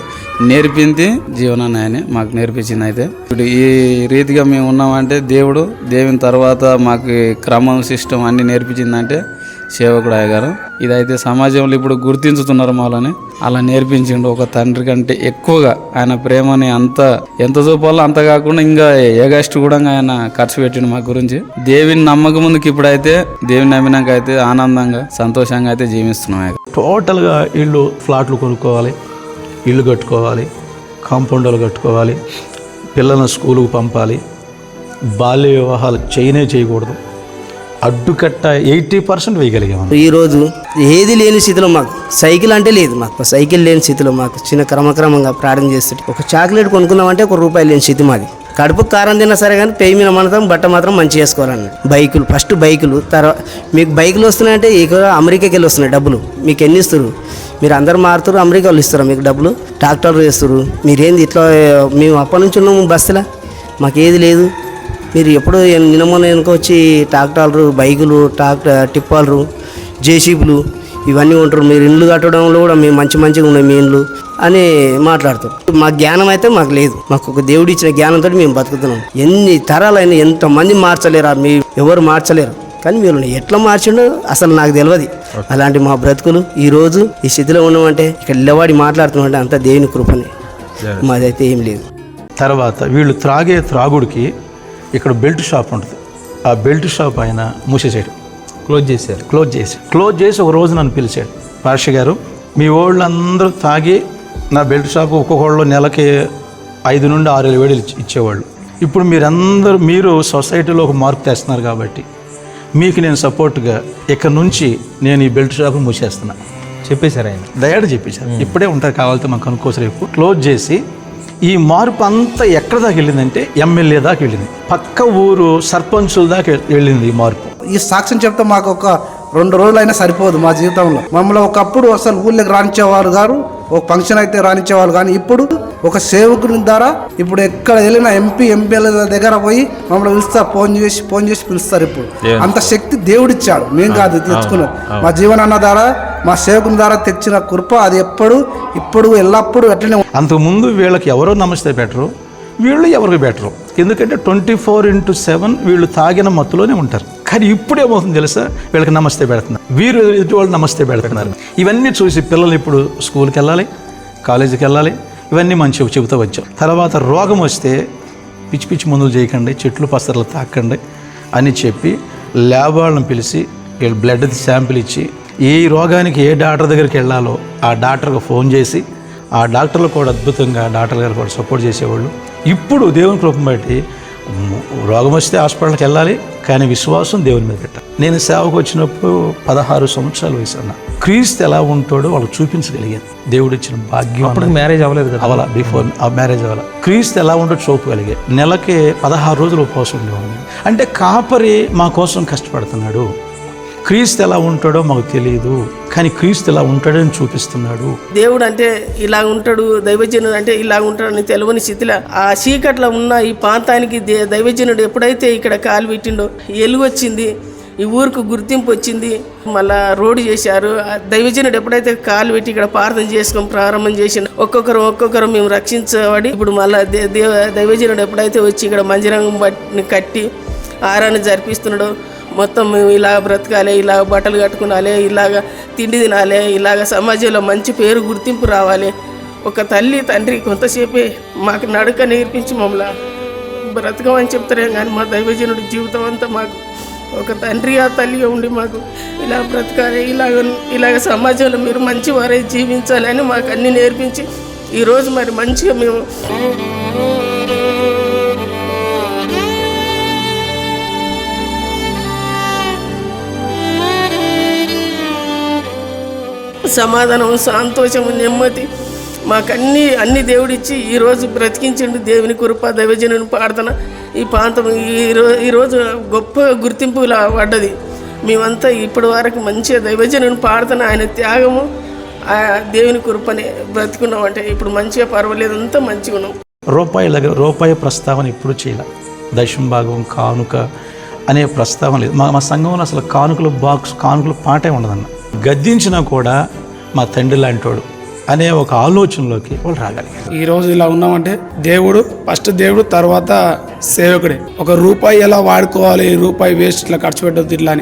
నేర్పింది జీవనాన్ని ఆయన మాకు నేర్పించింది. అయితే ఇప్పుడు ఈ రీతిగా మేము ఉన్నామంటే దేవుని తర్వాత మాకు క్రమం, సిస్టమ్ అన్నీ నేర్పించిందంటే సేవకుడు అయ్యగారు. ఇదైతే సమాజంలో ఇప్పుడు గుర్తించుతున్నారు మాలని, అలా నేర్పించిండు. ఒక తండ్రి కంటే ఎక్కువగా ఆయన ప్రేమని ఎంత చూపాలో అంత కాకుండా ఇంకా ఏగాస్ట్ కూడా ఆయన ఖర్చు పెట్టిండు మా గురించి. దేవుని నమ్మకం ముందుకు ఇప్పుడైతే దేవుని నమ్మినాక అయితే ఆనందంగా సంతోషంగా అయితే జీవిస్తున్నాం. టోటల్గా ఇల్లు ఫ్లాట్లు కొనుక్కోవాలి, ఇల్లు కట్టుకోవాలి, కాంపౌండ్లు కట్టుకోవాలి, పిల్లలను స్కూలుకు పంపాలి, బాల్య వివాహాలు చేయకూడదు, అడ్డుకట్ట 80% వేయగలిగాము. ఈరోజు ఏది లేని స్థితిలో మాకు సైకిల్ అంటే లేదు, మాకు సైకిల్ లేని స్థితిలో మాకు చిన్న క్రమక్రమంగా ప్రార్థన చేస్తుంటే ఒక చాక్లెట్ కొనుక్కుందామంటే ₹1 లేని స్థితి మాది. కడుపుకు కారం తిన్నా సరే కానీ పెయి మీద మనతం బట్ట మాత్రం మంచి చేసుకోవాలన్న. బైకులు ఫస్ట్ బైకులు, తర్వాత మీకు బైకులు వస్తున్నాయంటే ఇక అమెరికాకి వెళ్ళి వస్తున్నాయి డబ్బులు. మీకు ఎన్ని ఇస్తారు? మీరు అందరు మారుతారు, అమెరికా వాళ్ళు ఇస్తారు మీకు డబ్బులు. ట్రాక్టర్లు వేస్తారు. మీరేంది ఇట్లా? మేము అప్పటి నుంచి ఉన్నాము బస్సులో, మాకేది లేదు. మీరు ఎప్పుడు నిన్నమొన్న వెనుక వచ్చి ట్రాక్టర్లు, బైకులు, టిప్పర్లు, జేసీబీలు ఇవన్నీ ఉంటారు. మీరు ఇండ్లు కట్టడంలో కూడా మేము మంచిగా ఉన్నాయి మీ ఇండ్లు అని మాట్లాడతారు. మా జ్ఞానం అయితే మాకు లేదు. మాకు ఒక దేవుడు ఇచ్చిన జ్ఞానంతో మేము బతుకుతున్నాం. ఎన్ని తరాలైనా ఎంతమంది మార్చలేరా? మీరు ఎవరు మార్చలేరు. కానీ మీరు ఎట్లా మార్చిండో అసలు నాకు తెలియదు. అలాంటి మా బ్రతుకులు ఈరోజు ఈ స్థితిలో ఉన్నామంటే, ఇక్కడ నిలబడి మాట్లాడుతున్నామంటే అంతా దేవుని కృపనే, మాదైతే ఏం లేదు. తర్వాత వీళ్ళు త్రాగే త్రాగుడికి ఇక్కడ బెల్ట్ షాప్ ఉంటుంది. ఆ బెల్ట్ షాప్ ఆయన మూసేసాడు, క్లోజ్ చేసి ఒక రోజు నన్ను పిలిచాడు. పాష గారు, మీ వాళ్ళందరూ తాగి నా బెల్ట్ షాప్ ఒక్కొక్కళ్ళు నెలకి 5 నుండి 6 వేలు ఇచ్చేవాళ్ళు. ఇప్పుడు మీరు సొసైటీలో ఒక మార్పు తెస్తున్నారు కాబట్టి మీకు నేను సపోర్ట్గా ఇక్కడ నుంచి నేను ఈ బెల్ట్ షాప్ మూసేస్తున్నా చెప్పేశారు ఆయన. దయాడు చెప్పేశారు. ఇప్పుడే ఉంటుంది, కావాలంటే మాకు కనుక్కోసం రేపు. క్లోజ్ చేసి ఈ మార్పు అంతా ఎక్కడ దాకా వెళ్ళిందంటే ఎమ్మెల్యే దాకా వెళ్ళింది, పక్క ఊరు సర్పంచుల దాకా వెళ్ళింది ఈ మార్పు. ఈ సాక్ష్యం చెప్తే మాకు ఒక 2 రోజులైనా సరిపోదు మా జీవితంలో. మమ్మల్ని ఒకప్పుడు అసలు ఊళ్ళకి రానిచ్చేవారు గారు, ఒక ఫంక్షన్ అయితే రానిచ్చేవాళ్ళు. కానీ ఇప్పుడు ఒక సేవకుని ద్వారా ఇప్పుడు ఎక్కడ వెళ్ళినా ఎంపీల దగ్గర పోయి మమ్మల్ని పిలుస్తారు, ఫోన్ చేసి పిలుస్తారు. ఇప్పుడు అంత శక్తి దేవుడిచ్చాడు, మేము కాదు తెచ్చుకున్నాం. మా జీవనాన్న ద్వారా, మా సేవకుని ద్వారా తెచ్చిన కృప అది ఇప్పుడు ఎల్లప్పుడూ అట్లనే. అంతకుముందు వీళ్ళకి ఎవరో నమస్తే బెటరు, వీళ్ళు ఎవరికి బెటరు. ఎందుకంటే 24/7 వీళ్ళు తాగిన మత్తులోనే ఉంటారు. కానీ ఇప్పుడు ఏమవుతుంది తెలుసా, వీళ్ళకి నమస్తే పెడుతున్నారు, వీరు ఎదుటి వాళ్ళు నమస్తే పెడుతున్నారు. ఇవన్నీ చూసి పిల్లలు ఇప్పుడు స్కూల్కి వెళ్ళాలి, కాలేజీకి వెళ్ళాలి, ఇవన్నీ మంచిగా చెబుతూ వచ్చాం. తర్వాత రోగం వస్తే పిచ్చి మందులు చేయకండి, చెట్లు పసర్లు తాకండి అని చెప్పి ల్యాబ్ వాళ్ళని పిలిచి వీళ్ళు బ్లడ్ శాంపిల్ ఇచ్చి ఏ రోగానికి ఏ డాక్టర్ దగ్గరికి వెళ్ళాలో ఆ డాక్టర్కి ఫోన్ చేసి ఆ డాక్టర్లు కూడా అద్భుతంగా డాక్టర్ గారు కూడా సపోర్ట్ చేసేవాళ్ళు. ఇప్పుడు దేవుని కృపను బట్టి రోగం వస్తే హాస్పిటల్కి వెళ్ళాలి, కానీ విశ్వాసం దేవుని మీద పెట్టాలి. నేను సేవకు వచ్చినప్పుడు 16 సంవత్సరాల వయసు అన్న. క్రీస్తు ఎలా ఉంటాడో వాళ్ళకి చూపించగలిగాను. దేవుడు ఇచ్చిన భాగ్యం. అప్పుడు మ్యారేజ్ అవ్వలేదు కదా, అవ్వాల, బిఫోర్ ఆ మ్యారేజ్ అవ్వాలి. క్రీస్తు ఎలా ఉంటాడో చూపగలిగే. నెలకి 16 రోజులు ఉపవాసం ఉండేవాడిని. అంటే కాపరి మా కోసం కష్టపడుతున్నాడు. క్రీస్తు ఎలా ఉంటాడో మాకు తెలియదు, కానీ క్రీస్తు ఎలా ఉంటాడని చూపిస్తున్నాడు. దేవుడు అంటే ఇలా ఉంటాడు, దైవజనుడు అంటే ఇలా ఉంటాడని తెలియని స్థితిలో ఆ చీకట్లో ఉన్న ఈ ప్రాంతానికి దైవజనుడు ఎప్పుడైతే ఇక్కడ కాలు పెట్టిండో ఎలుగు వచ్చింది, ఈ ఊరికి గుర్తింపు వచ్చింది. మళ్ళా రోడ్డు చేశారు. దైవజనుడు ఎప్పుడైతే కాలు పెట్టి ఇక్కడ ప్రార్థన చేసుకొని ప్రారంభం చేసిండు, ఒక్కొక్కరు మేము రక్షించబడి ఇప్పుడు మళ్ళీ దైవజనుడు ఎప్పుడైతే వచ్చి ఇక్కడ మందిరం కట్టి ఆరాన్ని జరిపిస్తున్నాడో, మొత్తం మేము ఇలాగ బ్రతకాలి, ఇలాగ బట్టలు కట్టుకునాలి, ఇలాగ తిండి తినాలి, ఇలాగ సమాజంలో మంచి పేరు గుర్తింపు రావాలి. ఒక తల్లి తండ్రి కొంతసేపే మాకు నడక నేర్పించి మమ్మల్ని బ్రతకమని చెప్తారే కానీ మా దైవజనుడి జీవితం అంతా మాకు ఒక తండ్రి ఆ తల్లిగా ఉండి మాకు ఇలా బ్రతకాలి, ఇలాగ సమాజంలో మీరు మంచి వారే జీవించాలి అని మాకు అన్నీ నేర్పించి ఈరోజు మరి మంచిగా మేము సమాధానం, సంతోషము, నెమ్మది మాకు అన్ని దేవుడిచ్చి ఈరోజు బ్రతికించండి. దేవుని కృప, దైవజనుని ప్రార్థన ఈ ప్రాంతం ఈరోజు గొప్ప గుర్తింపు ఇలా పడ్డది. మేమంతా ఇప్పటి వరకు మంచిగా దైవజనుని ప్రార్థన, ఆయన త్యాగము, ఆ దేవుని కృపనే బ్రతికున్నాం. అంటే ఇప్పుడు మంచిగా పర్వాలేదు, అంతా మంచిగా ఉన్నాం. రూపాయి ప్రస్తావన ఎప్పుడు చేయాలి. దశమ భాగం, కానుక అనే ప్రస్తావన లేదు. మా సంఘంలో అసలు కానుకల పాటే ఉండదన్న. గద్దించినా కూడా మా తండ్రి లాంటివాడు అనే ఒక ఆలోచనలోకి వాళ్ళు రాగలిగారు. ఈరోజు ఇలా ఉన్నామంటే ఫస్ట్ దేవుడు, తర్వాత సేవకుడే. ₹1 ఎలా వాడుకోవాలి, రూపాయి వేస్ట్ ఇట్లా ఖర్చు పెట్టద్దు ఇట్లా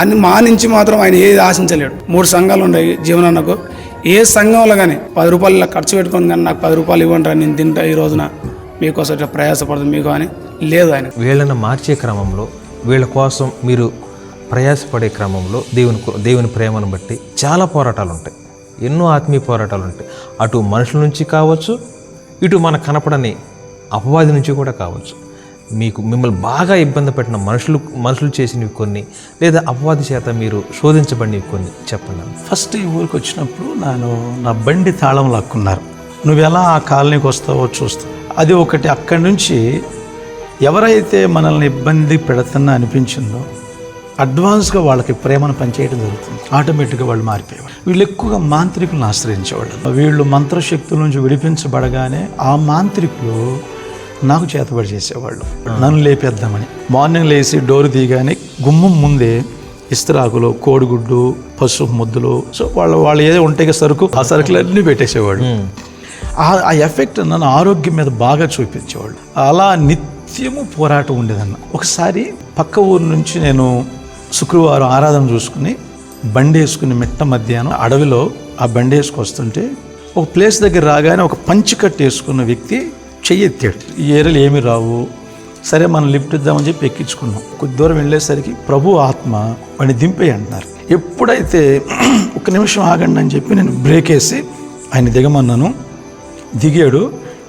అని మా నుంచి మాత్రం ఆయన ఏది ఆశించలేడు. 3 సంఘాలు ఉన్నాయి జీవనాన్నకు. ఏ సంఘంలో కానీ ₹10 ఇలా ఖర్చు పెట్టుకొని కానీ నాకు ₹10 ఇవ్వండి రా, నేను తింటా ఈ రోజున మీకోసం ఇట్లా ప్రయాసపడదు మీకు అని లేదు. ఆయన వీళ్ళని మార్చే క్రమంలో, వీళ్ళ కోసం మీరు ప్రయాసపడే క్రమంలో దేవుని ప్రేమను బట్టి చాలా పోరాటాలు ఉంటాయి, ఎన్నో ఆత్మీయ పోరాటాలు ఉంటాయి. అటు మనుషుల నుంచి కావచ్చు, ఇటు మన కనపడని అపవాది నుంచి కూడా కావచ్చు. మీకు మిమ్మల్ని బాగా ఇబ్బంది పెట్టిన మనుషులు చేసినవి కొన్ని, లేదా అపవాది చేత మీరు శోధించబడినవి కొన్ని చెప్పండి. ఫస్ట్ ఈ ఊరికి వచ్చినప్పుడు నా బండి తాళం లాక్కున్నారు. నువ్వు ఎలా ఆ కాలనీకి వస్తావో చూస్తావు. అది ఒకటి. అక్కడి నుంచి ఎవరైతే మనల్ని ఇబ్బంది పెడుతున్నా అనిపించిందో అడ్వాన్స్గా వాళ్ళకి ప్రేమను పనిచేయడం జరుగుతుంది. ఆటోమేటిక్గా వాళ్ళు మారిపోయేవాళ్ళు. వీళ్ళు ఎక్కువగా మాంత్రికులను ఆశ్రయించేవాళ్ళు. వీళ్ళు మంత్రశక్తుల నుంచి విడిపించబడగానే ఆ మాంత్రికులు నాకు చేతబడి చేసేవాళ్ళు, నన్ను లేపేద్దామని. మార్నింగ్ లేచి డోరు తీయగానే గుమ్మం ముందే ఇస్తరాకులు, కోడిగుడ్డు, పసుపు ముద్దులు, సో వాళ్ళు ఏదో ఉంటాయి సరుకు, ఆ సరుకులన్నీ పెట్టేసేవాళ్ళు. ఆ ఎఫెక్ట్ నన్ను ఆరోగ్యం మీద బాగా చూపించేవాళ్ళు. అలా నిత్యము పోరాటం ఉండేదన్న. ఒకసారి పక్క ఊరు నుంచి నేను శుక్రవారం ఆరాధన చూసుకుని బండి వేసుకుని మిట్ట మధ్యాహ్నం అడవిలో ఆ బండి వేసుకు వస్తుంటే ఒక ప్లేస్ దగ్గర రాగానే ఒక పంచి కట్టు వేసుకున్న వ్యక్తి చెయ్యి ఎత్తాడు. ఈ ఏరియాలు ఏమి రావు, సరే మనం లిఫ్ట్ ఇద్దామని చెప్పి ఎక్కించుకున్నాం. కొద్ది దూరం వెళ్ళేసరికి ప్రభు ఆత్మ వాడిని దింపేయి అంటున్నారు. ఎప్పుడైతే ఒక నిమిషం ఆగండి అని చెప్పి నేను బ్రేక్ వేసి ఆయన దిగమన్నాను. దిగాడు.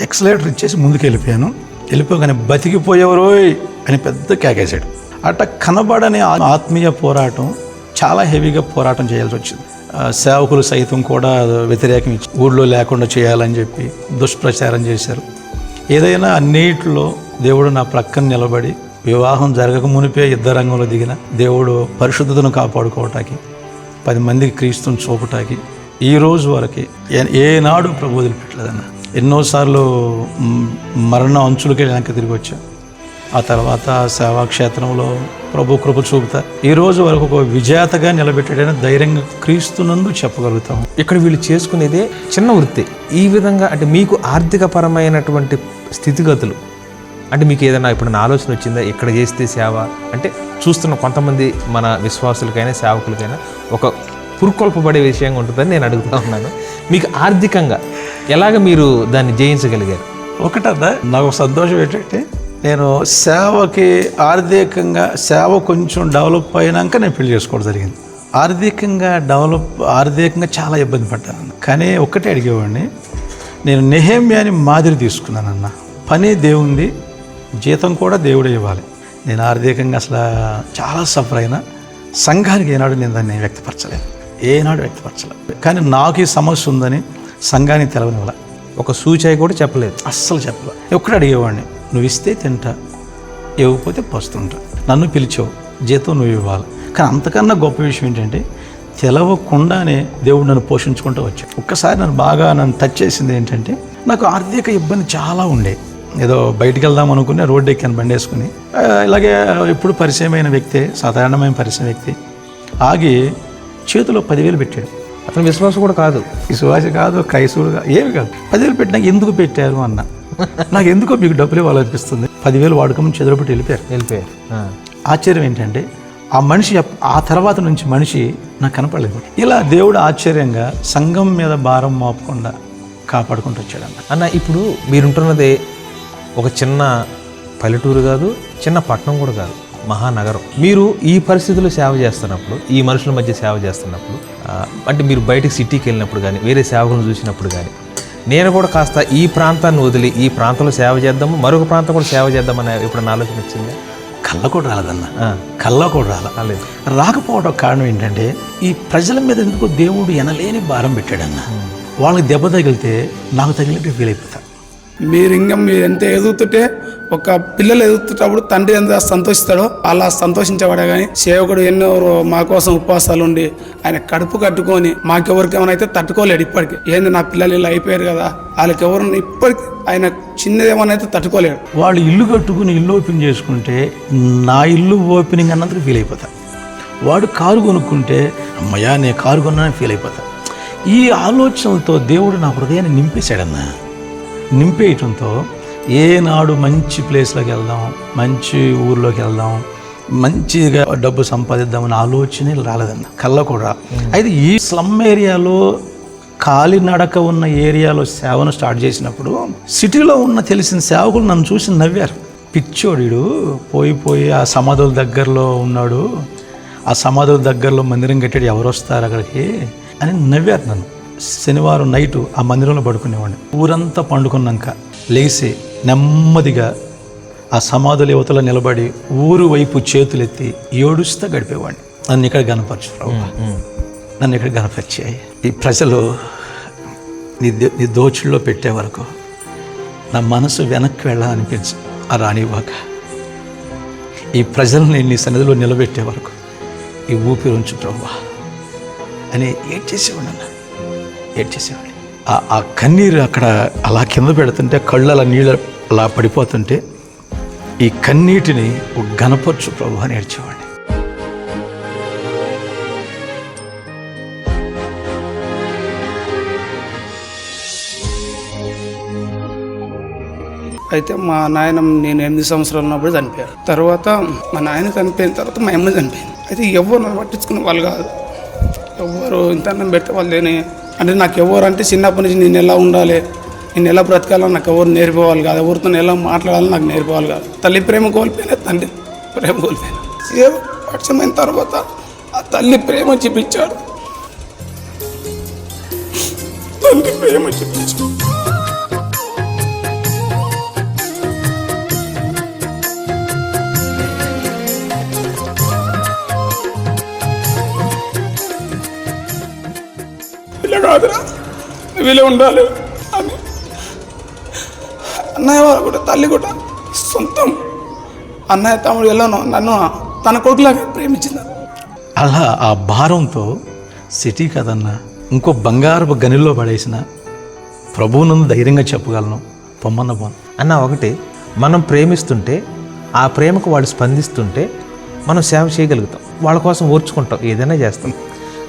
ఎక్సలేటర్ ఇచ్చేసి ముందుకు వెళ్ళిపోగానే బతికిపోయేవరోయ్ అని పెద్ద కేకేశాడు. అట్ట కనబడని ఆత్మీయ పోరాటం, చాలా హెవీగా పోరాటం చేయాల్సి వచ్చింది. సేవకులు సైతం కూడా వ్యతిరేకం ఇచ్చి ఊళ్ళో లేకుండా చేయాలని చెప్పి దుష్ప్రచారం చేశారు. ఏదైనా అన్నిటిలో దేవుడు నా ప్రక్కన నిలబడి వివాహం జరగక మునిపే యుద్ధ రంగంలో దిగిన దేవుడు పరిశుద్ధతను కాపాడుకోవటానికి, 10 మందికి క్రీస్తుని చూపటానికి ఈ రోజు వరకు ఏనాడు ప్రభు వదిలిపెట్టలేదన్న. ఎన్నోసార్లు మరణ అంచులకి వెనక్కి తిరిగి వచ్చా. ఆ తర్వాత సేవాక్షేత్రంలో ప్రభు కృప చూపుతా ఈ రోజు వరకు ఒక విజేతగా నిలబెట్టాడని ధైర్యంగా క్రీస్తునందు చెప్పగలుగుతాం. ఇక్కడ వీళ్ళు చేసుకునేదే చిన్న వృత్తి. ఈ విధంగా అంటే మీకు ఆర్థికపరమైనటువంటి స్థితిగతులు అంటే మీకు ఏదైనా ఇప్పుడు నా ఆలోచన వచ్చిందా, ఇక్కడ చేస్తే సేవ అంటే చూస్తున్న కొంతమంది మన విశ్వాసులకైనా సేవకులకైనా ఒక పురుకొల్పబడే విషయంగా ఉంటుందని నేను అడుగుతూ ఉన్నాను. మీకు ఆర్థికంగా ఎలాగ మీరు దాన్ని జయించగలిగారు? ఒకటన్నా నాకు సంతోషం ఏంటంటే నేను సేవకి ఆర్థికంగా సేవ కొంచెం డెవలప్ అయినాక నేను పెళ్లి చేసుకోవడం జరిగింది. ఆర్థికంగా చాలా ఇబ్బంది పడ్డాను. కానీ ఒక్కటే అడిగేవాడిని, నేను నెహెమ్యాని మాదిరి తీసుకున్నానన్న. పని దేవుంది, జీతం కూడా దేవుడే ఇవ్వాలి. నేను ఆర్థికంగా అసలు చాలా సఫర్ అయినా సంఘానికి ఏనాడు నేను దాన్ని వ్యక్తపరచలేదు. కానీ నాకు ఈ సమస్య ఉందని సంఘానికి తెలవనివ్వాల. ఒక సూచాయి కూడా చెప్పలేదు, అస్సలు చెప్పలేదు. ఒక్కడే అడిగేవాడిని, నువ్వు ఇస్తే తింటా, ఇవ్వకపోతే పస్తుంటా. నన్ను పిలిచావు, జీతం నువ్వు ఇవ్వాలి. కానీ అంతకన్నా గొప్ప విషయం ఏంటంటే తెలవకుండానే దేవుడు నన్ను పోషించుకుంటూ వచ్చాడు. ఒక్కసారి నన్ను టచ్ చేసింది ఏంటంటే, నాకు ఆర్థిక ఇబ్బంది చాలా ఉండే. ఏదో బయటికి వెళ్దాం అనుకుని రోడ్డు ఎక్కాను బండి వేసుకుని. ఇలాగే ఎప్పుడు పరిచయమైన వ్యక్తి, సాధారణమైన పరిచయం వ్యక్తి ఆగి చేతిలో 10,000 పెట్టాడు. అతను విశ్వాసం కూడా కాదు, క్రైస్తవుడు ఏమి కాదు. 10,000 పెట్టినాక ఎందుకు పెట్టారు అన్న. నాకు ఎందుకో మీకు డబ్బులు ఇవ్వాలనిపిస్తుంది. 10,000 వాడుకం చెదరపెట్టి వెళ్ళిపోయారు. ఆశ్చర్యం ఏంటంటే ఆ మనిషి ఆ తర్వాత నుంచి మనిషి నాకు కనపడలేదు. ఇలా దేవుడు ఆశ్చర్యంగా సంఘం మీద భారం మోపకుండా కాపాడుకుంటూ వచ్చాడు అన్న. ఇప్పుడు మీరుంటున్నదే ఒక చిన్న పల్లెటూరు కాదు, చిన్న పట్టణం కూడా కాదు, మహానగరం. మీరు ఈ పరిస్థితుల్లో సేవ చేస్తున్నప్పుడు, ఈ మనుషుల మధ్య సేవ చేస్తున్నప్పుడు, అంటే మీరు బయటికి సిటీకి వెళ్ళినప్పుడు కానీ, వేరే సేవకులను చూసినప్పుడు కానీ, నేను కూడా కాస్త ఈ ప్రాంతాన్ని వదిలి ఈ ప్రాంతంలో సేవ చేద్దాము, మరొక ప్రాంతం కూడా సేవ చేద్దామని ఎప్పుడన్నా ఆలోచన వచ్చిందా? కళ్ళ కూడా రాలేదు. రాకపోవడం కారణం ఏంటంటే ఈ ప్రజల మీద ఎందుకో దేవుడు ఎనలేని భారం పెట్టాడన్న. వాళ్ళకి దెబ్బ తగిలితే నాకు తగిలినట్టు ఫీల్ అయిపోతా. మీరు ఎంత ఎదుగుతుంటే, ఒక పిల్లలు ఎదుగుతున్నప్పుడు తండ్రి ఎంత సంతోషిస్తాడో అలా సంతోషించేవాడే. కానీ సేవకుడు ఎన్నో మా కోసం ఉపవాసాలు ఉండి ఆయన కడుపు కట్టుకొని మాకెవరికేమైనా అయితే తట్టుకోలేడు. ఇప్పటికీ ఏంది నా పిల్లలు ఇలా అయిపోయారు కదా, వాళ్ళకి ఎవరు ఇప్పటికీ ఆయన చిన్నదేమన్నా అయితే తట్టుకోలేడు. వాళ్ళు ఇల్లు కట్టుకుని ఇల్లు ఓపెన్ చేసుకుంటే నా ఇల్లు ఓపెనింగ్ అన్నందుకు ఫీల్ అయిపోతా. వాడు కారు కొనుక్కుంటే అమ్మయ్యా నేను కారు కొన్నానని ఫీల్ అయిపోతా. ఈ ఆలోచనలతో దేవుడు నా హృదయాన్ని నింపేశాడన్నా. నింపేయటంతో ఏనాడు మంచి ప్లేస్లోకి వెళ్దాం, మంచి ఊర్లోకి వెళ్దాం, మంచిగా డబ్బు సంపాదిద్దామని ఆలోచనే రాలేదన్న. కళ్ళ కూడా. అయితే ఈ స్లమ్ ఏరియాలో కాలినడక ఉన్న ఏరియాలో సేవను స్టార్ట్ చేసినప్పుడు సిటీలో ఉన్న తెలిసిన సేవకులు నన్ను చూసి నవ్వారు. పిచ్చోడు పోయి ఆ సమాధుల దగ్గరలో ఉన్నాడు, ఆ సమాధుల దగ్గరలో మందిరం కట్టాడు, ఎవరు వస్తారు అక్కడికి అని నవ్వారు నన్ను. శనివారం నైటు ఆ మందిరంలో పడుకునేవాడిని. ఊరంతా పండుకున్నాక లేచి నెమ్మదిగా ఆ సమాధుల యువతలో నిలబడి ఊరు వైపు చేతులెత్తి ఏడుస్తూ గడిపేవాడిని. నన్ను ఇక్కడ గనపరచు ప్రభువా, నన్ను ఇక్కడ గనపరిచాయి. ఈ ప్రజలు నీ దోచుల్లో పెట్టే వరకు నా మనసు వెనక్కి వెళ్ళాలనిపించి ఆ రానివ్వక, ఈ ప్రజల్ని నీ సన్నిధిలో నిలబెట్టే వరకు ఈ ఊపిరి ఉంచు ప్రభువా అని ఏడ్చేసేవాడు. ఏడ్చేసేవాడు. ఆ కన్నీరు అక్కడ అలా కింద పెడుతుంటే, కళ్ళు అలా నీళ్ళు అలా పడిపోతుంటే, ఈ కన్నీటిని గనపరచు ప్రభు అని ఏడ్చేవాడిని. అయితే మా నాయన నేను 8 సంవత్సరాలు ఉన్నప్పుడు చనిపోయారు. తర్వాత మా నాయన చనిపోయిన తర్వాత మా అమ్మ చనిపోయింది. అయితే ఎవరు నన్ను పట్టించుకునే వాళ్ళు కాదు. ఎవరు ఇంత అన్నం పెడితే వాళ్ళు లేని అంటే నాకు ఎవరు అంటే చిన్నప్పటి నుంచి నేను ఎలా ఉండాలి, నేను ఎలా బ్రతకాలని నాకు ఎవరు నేర్పేవాళ్ళు కాదు. ఎవరితో ఎలా మాట్లాడాలని నాకు నేర్పేవాళ్ళు కాదు. తల్లి ప్రేమ కోల్పోయినా, తండ్రి ప్రేమ కోల్పోయినా. ఏ పరిచయమైన తర్వాత ఆ తల్లి ప్రేమ చూపించాడు, తండ్రి ప్రేమ చూపించాడు. ఇలా కాదురా, వీళ్ళే ఉండాలి అని అన్నయ్య వారు కూడా, తల్లి కూడా సొంతం అన్నయ్య తమ్ముడు ఎలా నన్ను తన కొడుకులాగా ప్రేమించింది. అలా ఆ భారంతో సిటీ కదన్నా ఇంకో బంగారపు గనిలో పడేసిన ప్రభువునందు ధైర్యంగా చెప్పగలను, పొమ్మన్న పోను అన్న. ఒకటి, మనం ప్రేమిస్తుంటే ఆ ప్రేమకు వాళ్ళు స్పందిస్తుంటే మనం సేవ చేయగలుగుతాం, వాళ్ళ కోసం ఓర్చుకుంటాం, ఏదైనా చేస్తాం.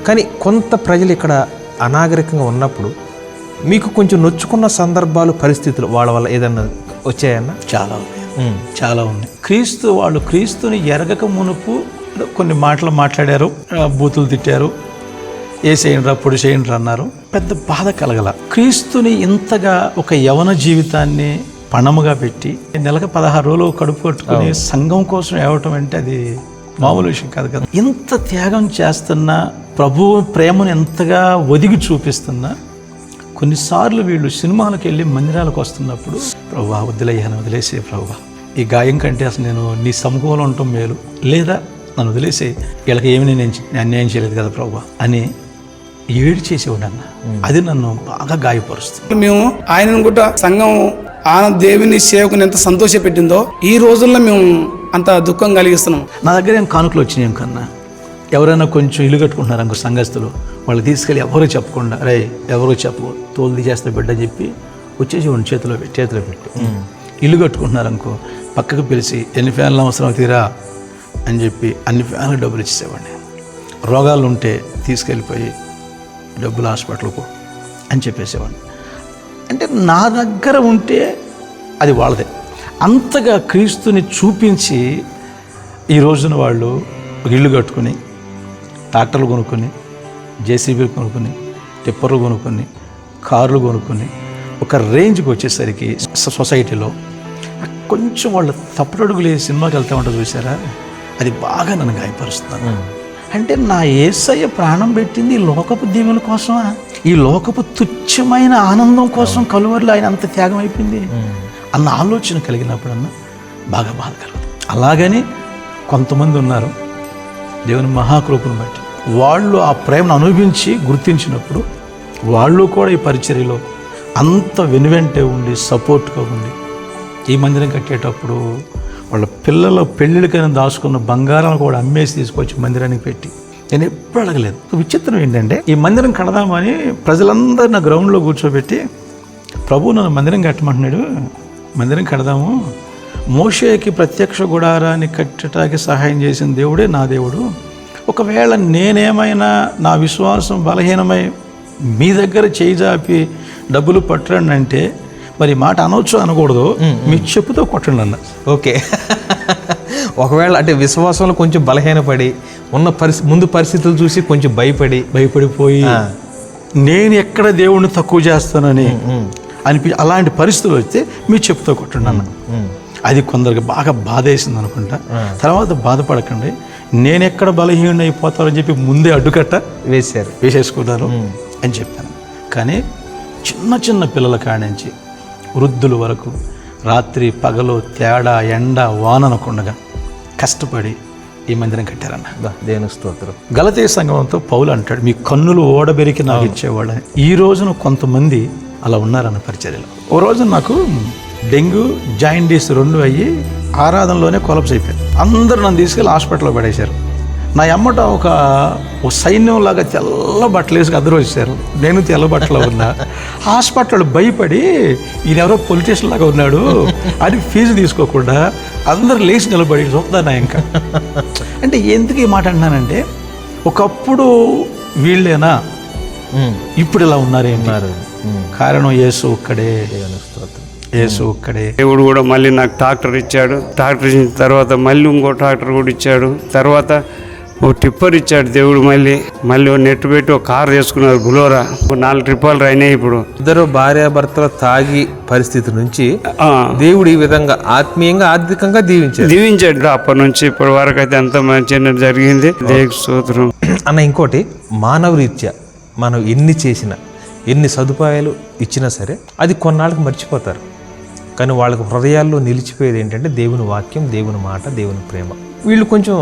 కానీ కొంత ప్రజలు ఇక్కడ అనాగరికంగా ఉన్నప్పుడు మీకు కొంచెం నొచ్చుకున్న సందర్భాలు, పరిస్థితులు వాళ్ళ వల్ల ఏదన్నా వచ్చాయన్నా? చాలా ఉన్నాయి, చాలా ఉన్నాయి. వాళ్ళు క్రీస్తుని ఎరగక మునుపు కొన్ని మాటలు మాట్లాడారు, బూతులు తిట్టారు, ఏసేయండ్రా పొడి చేయండ్రా అన్నారు. పెద్ద బాధ కలగల. క్రీస్తుని ఇంతగా ఒక యవన జీవితాన్ని పణముగా పెట్టి నెలకు 16 రోజులు కడుపు కట్టుకుని సంఘం కోసం ఏవటం అంటే అది మామూలు విషయం కాదు కదా. ఇంత త్యాగం చేస్తున్నా, ప్రభు ప్రేమను ఎంతగా ఒదిగి చూపిస్తున్నా, కొన్నిసార్లు వీళ్ళు సినిమాలకు వెళ్ళి మందిరాలకు వస్తున్నప్పుడు ప్రభువా వదిలేయాను, వదిలేసే ప్రభువా, ఈ గాయం కంటే అసలు నేను నీ సమూహంలో ఉండటం మేలు, లేదా నన్ను వదిలేసే, వీళ్ళకి ఏమి నేను అన్యాయం చేయలేదు కదా ప్రభువా అని ఏడు చేసేవాడు అన్న. అది నన్ను బాగా గాయపరుస్తుంది. మేము ఆయనను కూడా సంఘం దేవుని సేవకుని ఎంత సంతోషపెట్టిందో ఈ రోజుల్లో మేము అంత దుఃఖం కలిగిస్తున్నాం. నా దగ్గర ఏం కానుకలు వచ్చినాయి కన్నా, ఎవరైనా కొంచెం ఇల్లు కట్టుకుంటున్నారు అనుకో సంఘస్థులు, వాళ్ళు తీసుకెళ్ళి ఎవరో చెప్పకుండా, రే ఎవరో చెప్పు తోలు తీసేస్తే బిడ్డ చెప్పి వచ్చేసి వాడిని చేతిలో పెట్టి ఇల్లు కట్టుకుంటున్నారు అనుకో, పక్కకు పిలిచి ఎన్ని ఫ్యాన్లు అవసరం తీరా అని చెప్పి అన్ని ఫ్యాన్లు డబ్బులు ఇచ్చేసేవాడిని. రోగాలు ఉంటే తీసుకెళ్ళిపోయి డబ్బులు హాస్పిటల్కు అని చెప్పేసేవాడిని. అంటే నా దగ్గర ఉంటే అది వాళ్ళదే. అంతగా క్రీస్తుని చూపించి ఈ రోజున వాళ్ళు ఇల్లు కట్టుకుని, ట్రాక్టర్లు కొనుక్కొని, జేసీబీలు కొనుక్కొని, టిప్పర్లు కొనుక్కొని, కార్లు కొనుక్కొని ఒక రేంజ్కి వచ్చేసరికి సొసైటీలో కొంచెం వాళ్ళు తప్పుడడుగులు సినిమాకి వెళ్తా ఉంటారు చూసారా, అది బాగా నన్ను గాయపరుస్తున్నాను. అంటే నా యేసయ్య ప్రాణం పెట్టింది ఈ లోకపు దీవుల కోసమా, ఈ లోకపు తుచ్చమైన ఆనందం కోసం కలువరిలో ఆయన అంత త్యాగం అయిపోయింది అన్న ఆలోచన కలిగినప్పుడన్నా బాగా బాధ కలుగుతుంది. అలాగని కొంతమంది ఉన్నారు దేవుని మహాకృపను బట్టి వాళ్ళు ఆ ప్రేమను అనుభవించి గుర్తించినప్పుడు వాళ్ళు కూడా ఈ పరిచర్యలో అంత వెనువెంటే ఉండి సపోర్ట్గా ఉండి, ఈ మందిరం కట్టేటప్పుడు వాళ్ళ పిల్లల పెళ్ళిళ్ళకైనా దాచుకున్న బంగారాన్ని కూడా అమ్మేసి తీసుకొచ్చి మందిరానికి పెట్టి, నేను ఎప్పుడు అడగలేదు. విచిత్రం ఏంటంటే ఈ మందిరం కడదామని ప్రజలందరూ నా గ్రౌండ్లో కూర్చోబెట్టి, ప్రభు నన్ను మందిరం కట్టమంటున్నాడు, మందిరం కడదాము, మోషేకి ప్రత్యక్ష గుడారాన్ని కట్టడానికి సహాయం చేసిన దేవుడే నా దేవుడు, ఒకవేళ నేనేమైనా నా విశ్వాసం బలహీనమై మీ దగ్గర చేయి జాపి డబ్బులు పట్టండి అంటే మరి మాట అనవచ్చు అనకూడదు, మీ చెప్పుతో కొట్టండి అన్న. ఓకే, ఒకవేళ అంటే విశ్వాసంలో కొంచెం బలహీనపడి ఉన్న ముందు పరిస్థితులు చూసి కొంచెం భయపడిపోయి నేను ఎక్కడ దేవుణ్ణి తక్కువ చేస్తానని అలాంటి పరిస్థితులు వస్తే మీ చెప్పుతో కొట్టండి అన్న. అది కొందరికి బాగా బాధ వేసింది అనుకుంటా. తర్వాత బాధపడకండి, నేను ఎక్కడ బలహీన అయిపోతానని చెప్పి ముందే అడ్డుకట్ట వేసేసుకున్నారు అని చెప్పాను. కానీ చిన్న చిన్న పిల్లల కాడి నుంచి వృద్ధుల వరకు రాత్రి పగలు తేడా ఎండ వాననకుండగా కష్టపడి ఈ మందిరం కట్టారన్న. దేవుని స్తోత్రం. గలతీయ సంఘంతో పౌలు అంటాడు, మీ కన్నులు ఓడబెరికి నాకు ఇచ్చేవాళ్ళని. ఈ రోజున కొంతమంది అలా ఉన్నారన్న పరిచర్యలో. ఓ రోజు నాకు డెంగ్యూ జాయిండీస్ 2 అయ్యి ఆరాధనలోనే కొలప్స్ అయిపోయారు. అందరూ నన్ను తీసుకెళ్ళి హాస్పిటల్లో పడేశారు. నా ఎమ్మట ఒక సైన్యంలాగా తెల్ల బట్టలు వేసి అందరూ వచ్చారు. నేను తెల్ల బట్టలో ఉన్నా. హాస్పిటల్ భయపడి ఈయనెవరో పొలిటీషియన్ లాగా ఉన్నాడు అని ఫీజు తీసుకోకుండా అందరూ లేచి నిలబడి చూద్దానా ఇంకా. అంటే ఎందుకు ఈ మాట అంటున్నానంటే, ఒకప్పుడు వీళ్ళేనా ఇప్పుడు ఇలా ఉన్నారేంటారు? కారణం యేసు ఒక్కడే. యేసు ఒక్కడే. దేవుడు కూడా మళ్ళీ నాకు ట్రాక్టర్ ఇచ్చాడు. ట్రాక్టర్ ఇచ్చిన తర్వాత మళ్ళీ ఇంకో ట్రాక్టర్ కూడా ఇచ్చాడు. తర్వాత ఓ టిప్పర్ ఇచ్చాడు దేవుడు. మళ్ళీ ఓ నెట్ పెట్టి ఒక కారు చేసుకున్నారు బులోరా. 4 ట్రిప్పాలు అయినాయి. ఇప్పుడు ఇద్దరు భార్యాభర్తలు తాగి పరిస్థితి నుంచి దేవుడు ఈ విధంగా ఆత్మీయంగా ఆర్థికంగా దీవించాడు. అప్పటి నుంచి ఇప్పటి వరకు అయితే అంత మంచి జరిగింది. దేవుని స్తోత్రం. అన్న ఇంకోటి, మానవ రీత్యా మనం ఎన్ని చేసినా ఎన్ని సదుపాయాలు ఇచ్చినా సరే అది కొన్నాళ్ళకి మర్చిపోతారు. కానీ వాళ్ళకు హృదయాల్లో నిలిచిపోయేది ఏంటంటే దేవుని వాక్యం, దేవుని మాట, దేవుని ప్రేమ. వీళ్ళు కొంచెం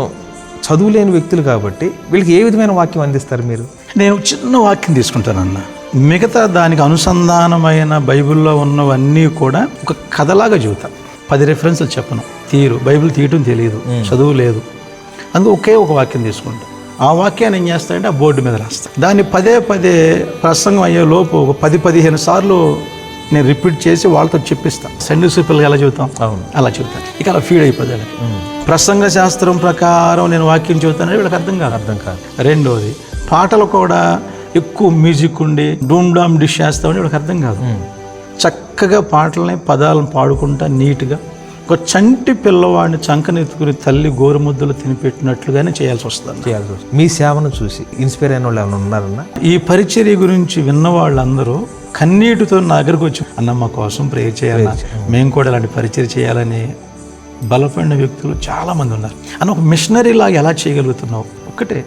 చదువులేని వ్యక్తులు కాబట్టి వీళ్ళకి ఏ విధమైన వాక్యం అందిస్తారు మీరు? నేను చిన్న వాక్యం తీసుకుంటానన్న. మిగతా దానికి అనుసంధానమైన బైబిల్లో ఉన్నవన్నీ కూడా ఒక కథలాగా చెబుతా. 10 రెఫరెన్స్లు చెప్పను. బైబిల్ తీయటం తెలియదు, చదువు లేదు, అందుకు ఒకే ఒక వాక్యం తీసుకుంటా. ఆ వాక్యాన్ని ఏం చేస్తానంటే ఆ బోర్డు మీద రాస్తా. దాన్ని పదే ప్రసంగం అయ్యే లోపు ఒక 10-15 సార్లు నేను రిపీట్ చేసి వాళ్ళతో చెప్పిస్తాను. సండే సూపర్గా ఎలా చెబుతాం అలా చెబుతాను. ఇక అలా ఫీడ్ అయిపోతుంది. ప్రసంగ శాస్త్రం ప్రకారం నేను వాక్యం చెబుతానని వీళ్ళకి అర్థం కాదు. రెండోది, పాటలు కూడా ఎక్కువ మ్యూజిక్ ఉండి డూమ్ డామ్ డిష్ చేస్తామని వీళ్ళకి అర్థం కాదు. చక్కగా పాటలని పదాలను పాడుకుంటా నీట్గా ఒక చంటి పిల్లవాడిని చంకనెత్తుకుని తల్లి గోరుముద్దలు తినిపెట్టినట్లుగానే చేయాల్సి వస్తుంది. మీ సేవను చూసి ఇన్స్పైర్ అయిన వాళ్ళు ఏమైనా ఉన్నారన్నా? ఈ పరిచర్య గురించి విన్న వాళ్ళందరూ కన్నీటితో నా దగ్గరకు వచ్చి, అన్న మా కోసం ప్రేయర్ చేయాలన్నా, మేము కూడా ఇలాంటి పరిచర్య చేయాలని బలపడిన వ్యక్తులు చాలామంది ఉన్నారు. అన్న ఒక మిషనరీ లాగా ఎలా చేయగలుగుతున్నావు? ఒకటే,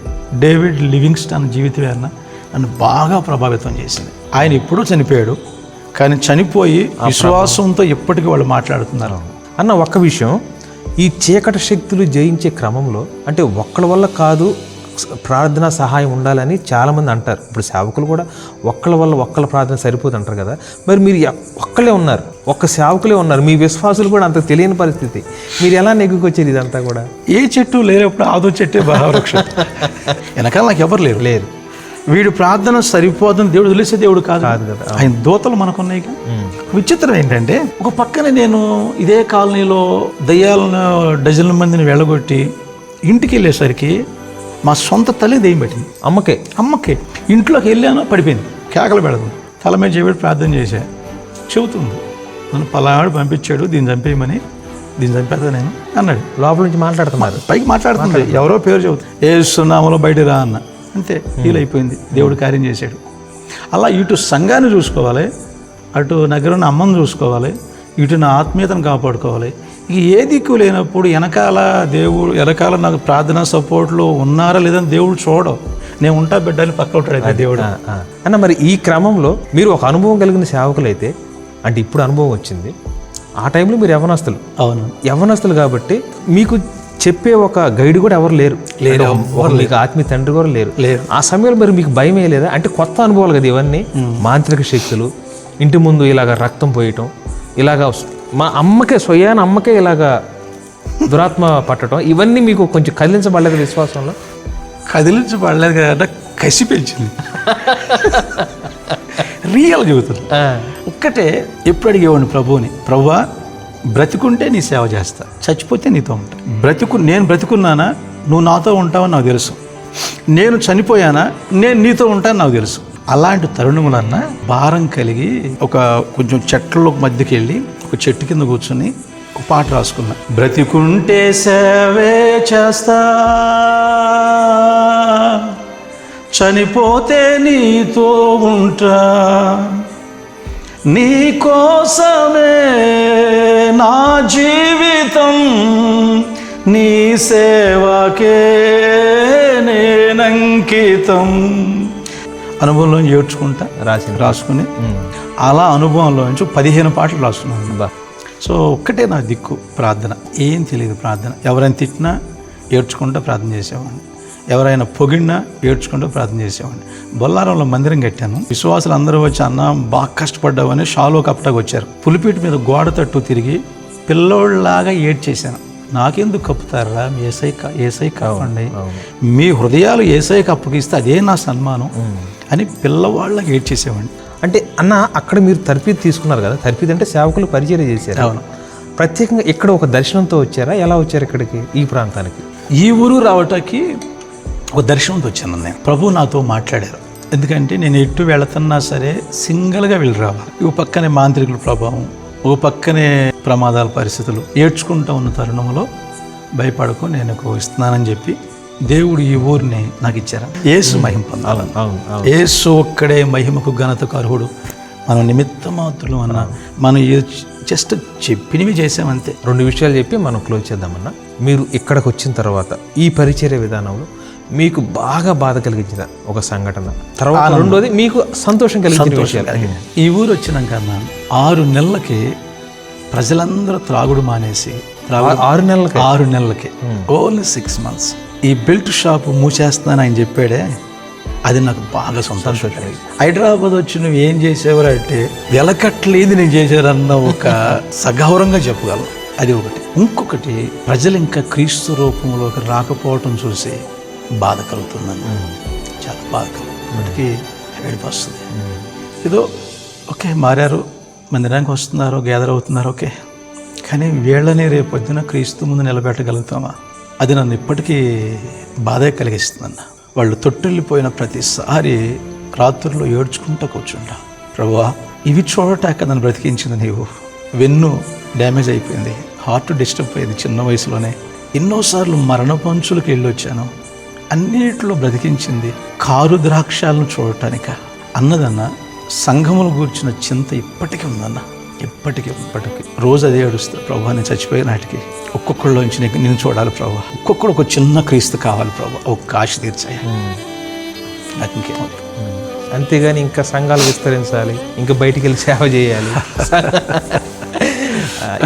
డేవిడ్ లివింగ్స్టన్ జీవితమే అన్న నన్ను బాగా ప్రభావితం చేసింది. ఆయన ఎప్పుడూ చనిపోయాడు, కానీ చనిపోయి విశ్వాసంతో ఎప్పటికీ వాళ్ళు మాట్లాడుతున్నారు. అన్న ఒక్క విషయం, ఈ చీకటి శక్తులు జయించే క్రమంలో అంటే ఒక్కళ్ళ వల్ల కాదు, ప్రార్థన సహాయం ఉండాలని చాలామంది అంటారు. ఇప్పుడు సేవకులు కూడా ఒక్కళ్ళ వల్ల ఒక్కళ్ళ ప్రార్థన సరిపోదు అంటారు కదా. మరి మీరు ఒక్కళ్ళే ఉన్నారు, ఒక్క సేవకులే ఉన్నారు, మీ విశ్వాసులు కూడా అంత తెలియని పరిస్థితి. మీరు ఎలా నెగ్గుకొచ్చారు ఇదంతా కూడా? ఏ చెట్టు లేనప్పుడు ఆదో చెట్టే మహావృక్షం. వెనకాల నాకు ఎవరు లేరు. వీడు ప్రార్థన సరిపోదని దేవుడు తెలిసే దేవుడు కాదు కదా. ఆయన దూతలు మనకున్నాయి. విచిత్రం ఏంటంటే, ఒక పక్కన నేను ఇదే కాలనీలో దయ్యాలను డజన్ల మందిని వెళ్ళగొట్టి ఇంటికి వెళ్ళేసరికి మా సొంత తల్లి దెయ్యం పెట్టింది. అమ్మకే ఇంట్లోకి వెళ్ళాను, పడిపోయింది, కేకలు పెడుతుంది. తల మీద చేయబడి ప్రార్థన చేశా. చెబుతుంది, నన్ను పలానాడు పంపించాడు, దీన్ని చంపేయమని, దీన్ని చంపేస్తా నేను అన్నాడు. లోపల నుంచి మాట్లాడుతున్నారు, పైకి మాట్లాడుతుంది, ఎవరో పేరు చెబుతుంది, ఏసునామలో బయట రా అన్న. అంతే, ఫీల్ అయిపోయింది, దేవుడు కార్యం చేశాడు. అలా ఇటు సంఘాన్ని చూసుకోవాలి, అటు నగరం అమ్మను చూసుకోవాలి, ఇటు నా ఆత్మీయతను కాపాడుకోవాలి. ఇక ఏ దిక్కు లేనప్పుడు వెనకాల నాకు ప్రార్థనా సపోర్ట్లో ఉన్నారా లేదని దేవుడు చూడవు. నేను ఉంటా బిడ్డని పక్క ఉంటాడు దేవుడు. అన్న మరి ఈ క్రమంలో మీరు ఒక అనుభవం కలిగిన సేవకులైతే, అంటే ఇప్పుడు అనుభవం వచ్చింది, ఆ టైంలో మీరు యవ్వనస్తులు. అవును, యవ్వనస్తులు కాబట్టి మీకు చెప్పే ఒక గైడ్ కూడా ఎవరు లేరు, మీకు ఆత్మీయ తండ్రి కూడా లేరు. ఆ సమయంలో మరి మీకు భయమే లేదా? అంటే కొత్త అనుభవాలు కదా ఇవన్నీ, మాంత్రిక శక్తులు, ఇంటి ముందు ఇలాగ రక్తం పోయటం, ఇలాగా మా స్వయాన అమ్మకే ఇలాగా దురాత్మ పట్టడం, ఇవన్నీ మీకు కొంచెం కదిలించబడలేదు విశ్వాసంలో? కదిలించబడలేదు కదా, కసి పెంచింది. రియల్ చెబుతుంది. ఒక్కటే ఎప్పుడు అడిగేవాడిని ప్రభువుని, ప్రభువా బ్రతికుంటే నీ సేవ చేస్తా, చచ్చిపోతే నీతో ఉంటా. నేను బ్రతికున్నానా నువ్వు నాతో ఉంటావని నాకు తెలుసు, నేను చనిపోయానా నేను నీతో ఉంటాను నాకు తెలుసు. అలాంటి తరుణములన్నా భారం కలిగి ఒక కొంచెం చెట్ల మధ్యకి వెళ్ళి ఒక చెట్టు కింద కూర్చొని ఒక పాట రాసుకున్నా. బ్రతికుంటే సేవే చేస్తా, చనిపోతే నీతో ఉంటా, నీ కోసమే నా జీవితం, నీ సేవకే నేనంకితం. అనుభవంలో ఏడ్చుకుంటా రాసుకుని అలా అనుభవంలో నుంచి 15 పాటలు రాసుకున్నాను. సో ఒక్కటే నా దిక్కు ప్రార్థన, ఏం తెలియదు ప్రార్థన. ఎవరైనా తిట్టినా ఏడ్చుకుంటూ ప్రార్థన చేసేవాడిని, ఎవరైనా పొగిడినా ఏడ్చుకుంటూ ప్రార్థన చేసేవాడిని. బొల్లారంలో మందిరం కట్టాను. విశ్వాసులు అందరూ వచ్చి అన్న బాగా కష్టపడ్డావని షాలో కప్పటాకు వచ్చారు. పులిపీటి మీద గోడ తట్టు తిరిగి పిల్లోళ్ళలాగా ఏడ్చేశాను. నాకెందుకు కప్పుతారా, ఏసై కావండి, మీ హృదయాలు ఏసైకి అప్పగిస్తే అదే నా సన్మానం అని పిల్లవాళ్ళకి ఏడ్చేసేవాడిని. అంటే అన్న అక్కడ మీరు తర్ఫీదు తీసుకున్నారు కదా, తర్ఫీదు అంటే సేవకులు పరిచయం చేశారు. అవును. ప్రత్యేకంగా ఇక్కడ ఒక దర్శనంతో వచ్చారా, ఎలా వచ్చారు ఇక్కడికి ఈ ప్రాంతానికి? ఈ ఊరు రావటానికి ఒక దర్శనంతో వచ్చాను నేను. ప్రభు నాతో మాట్లాడారు. ఎందుకంటే నేను ఎటు వెళుతున్నా సరే సింగిల్గా వెళ్ళి రావాలి. ఓ పక్కనే మాంత్రికుల ప్రభావం, ఓ పక్కనే ప్రమాదాల పరిస్థితులు. ఏడ్చుకుంటూ ఉన్న తరుణంలో భయపడకు నేను ఇస్తున్నానని చెప్పి దేవుడు ఈ ఊరిని నాకు ఇచ్చారు. యేసు మహిమ పొందాలని, యేసు ఒక్కడే మహిమకు ఘనతకు అర్హుడు. మనం నిమిత్త మాత్రులు అన్న, మనం జస్ట్ చెప్పినవి చేసామంతే. 2 విషయాలు చెప్పి మనం క్లోజ్ చేద్దామన్నా. మీరు ఇక్కడికి వచ్చిన తర్వాత ఈ పరిచర్య విధానంలో మీకు బాగా బాధ కలిగించిన ఒక సంఘటన, తర్వాత రెండోది మీకు సంతోషం కలిగించిన విషయాలు. ఈ ఊరు వచ్చినాక 6 నెలలకి ప్రజలందరూ త్రాగుడు మానేసి, 6 నెలలకి ఓన్లీ 6 months ఈ బెల్ట్ షాప్ మూసేస్తానని ఆయన చెప్పాడే, అది నాకు బాగా సంతోషం. హైదరాబాద్ వచ్చి నువ్వు ఏం చేసేవారంటే వెలకట్లేదు నేను చేశారన్న ఒక సగౌరవంగా చెప్పగలను. అది ఒకటి. ఇంకొకటి, ప్రజలు ఇంకా క్రీస్తు రూపంలోకి రాకపోవటం చూసి బాధ కలుగుతుందని, చాలా బాధ కలుగుతుంది, ఏడిపోస్తుంది. ఏదో ఓకే మారారు, మందిరానికి వస్తున్నారు, గ్యాదర్ అవుతున్నారు, ఓకే, కానీ వీళ్ళని రేపు పొద్దున క్రీస్తు ముందు నిలబెట్టగలుగుతామా? అది నన్ను ఇప్పటికీ బాధే కలిగిస్తుందన్న. వాళ్ళు తొట్టిల్లిపోయిన ప్రతిసారి రాత్రుల్లో ఏడ్చుకుంటూ కూర్చుంటా, ప్రభువా ఇవి చూడటాక నన్ను బ్రతికించింది నీవు. వెన్ను డ్యామేజ్ అయిపోయింది, హార్ట్ డిస్టర్బ్ అయ్యింది చిన్న వయసులోనే, ఎన్నోసార్లు మరణ పంచులకు వెళ్ళొచ్చాను, అన్నిట్లో బ్రతికించింది కారు ద్రాక్షాలను చూడటానిక అన్నదన్న. సంఘములు కూర్చున్న చింత ఇప్పటికీ ఉందన్న, ఇప్పటికీ రోజు అదే ఏడుస్తారు, ప్రభు నేను చచ్చిపోయే నాటికి ఒక్కొక్కళ్ళలోంచి నేను చూడాలి ప్రభు, ఒక్కొక్కడు ఒక చిన్న క్రీస్తు కావాలి ప్రభు, ఒక్క ఆశ తీర్చాయి, నాకు ఇంకేమవుతుంది. అంతేగాని ఇంకా సంఘాలు విస్తరించాలి, ఇంకా బయటికి వెళ్ళి సేవ చేయాలి.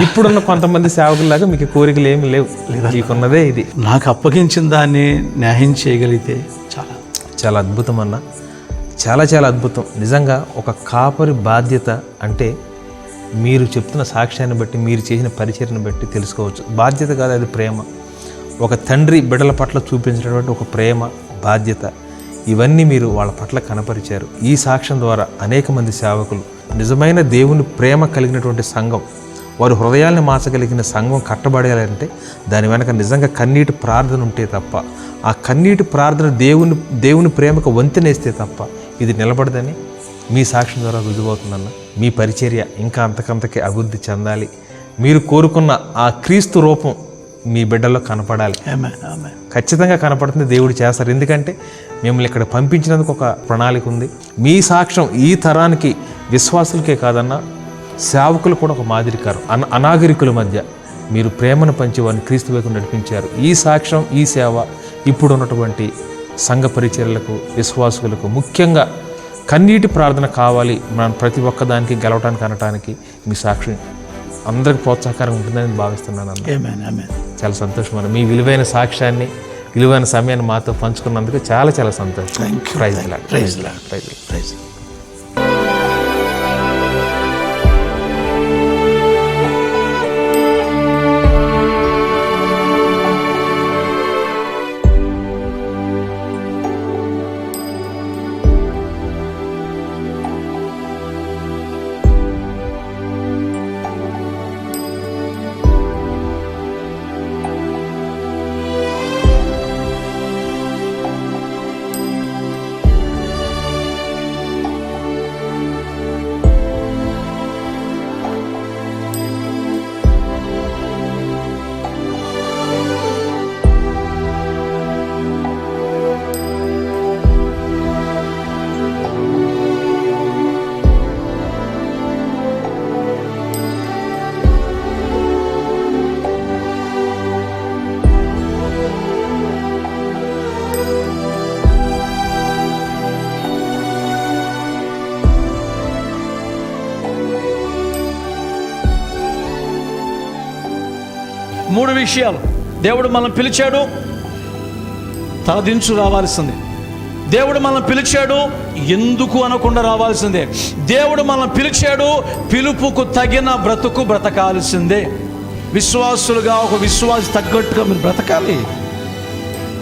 ఇప్పుడున్న కొంతమంది సేవకుల్లాగా మీకు కోరికలు ఏమి లేవు, మీకున్నదే ఇది. నాకు అప్పగించిన దాన్ని న్యాయం చేయగలిగితే చాలా చాలా అద్భుతం అన్న, చాలా చాలా అద్భుతం. నిజంగా ఒక కాపరి బాధ్యత అంటే మీరు చెప్తున్న సాక్ష్యాన్ని బట్టి, మీరు చేసిన పరిచర్యను బట్టి తెలుసుకోవచ్చు. బాధ్యత కాదు, అది ప్రేమ. ఒక తండ్రి బిడ్డల పట్ల చూపించినటువంటి ఒక ప్రేమ, బాధ్యత, ఇవన్నీ మీరు వాళ్ళ పట్ల కనపరిచారు. ఈ సాక్ష్యం ద్వారా అనేక మంది సేవకులు నిజమైన దేవుని ప్రేమ కలిగినటువంటి సంఘం, వారి హృదయాల్ని మార్చగలిగిన సంఘం కట్టబడాలంటే దాని వెనక నిజంగా కన్నీటి ప్రార్థన ఉంటే తప్ప, ఆ కన్నీటి ప్రార్థన దేవుని ప్రేమకు వంతెనేస్తే తప్ప ఇది నిలబడదని మీ సాక్ష్యం ద్వారా రుజువవుతుందన్న. మీ పరిచర్య ఇంకా అంతకంతకి అభివృద్ధి చెందాలి, మీరు కోరుకున్న ఆ క్రీస్తు రూపం మీ బిడ్డల్లో కనపడాలి. ఖచ్చితంగా కనపడుతుంది, దేవుడు చేస్తారు. ఎందుకంటే మిమ్మల్ని ఇక్కడ పంపించినందుకు ఒక ప్రణాళిక ఉంది. మీ సాక్ష్యం ఈ తరానికి విశ్వాసులకే కాదన్నా, సేవకులు కూడా ఒక మాదిరికారు. అనాగరికుల మధ్య మీరు ప్రేమను పంచి వారిని క్రీస్తు వైపు నడిపించారు. ఈ సాక్ష్యం, ఈ సేవ ఇప్పుడు ఉన్నటువంటి సంఘ పరిచర్యలకు, విశ్వాసులకు ముఖ్యంగా కన్నీటి ప్రార్థన కావాలి. మనం ప్రతి ఒక్కదానికి గెలవటానికి అనటానికి మీ సాక్షి అందరికి ప్రోత్సాహకరంగా ఉంటుందని భావిస్తున్నాను అన్న. చాలా సంతోషం అన్న, మీ విలువైన సాక్ష్యాన్ని, విలువైన సమయాన్ని మాతో పంచుకున్నందుకు చాలా చాలా సంతోషం. ప్రైజ్. 3 విషయాలు. దేవుడు మనల్ని పిలిచాడు, తలదించు రావాల్సిందే. దేవుడు మనల్ని పిలిచాడు, ఎందుకు అనకుండా రావాల్సిందే. దేవుడు మనల్ని పిలిచాడు, పిలుపుకు తగిన బ్రతుకు బ్రతకాల్సిందే. విశ్వాసులుగా ఒక విశ్వాసి తగ్గట్టుగా మీరు బ్రతకాలి.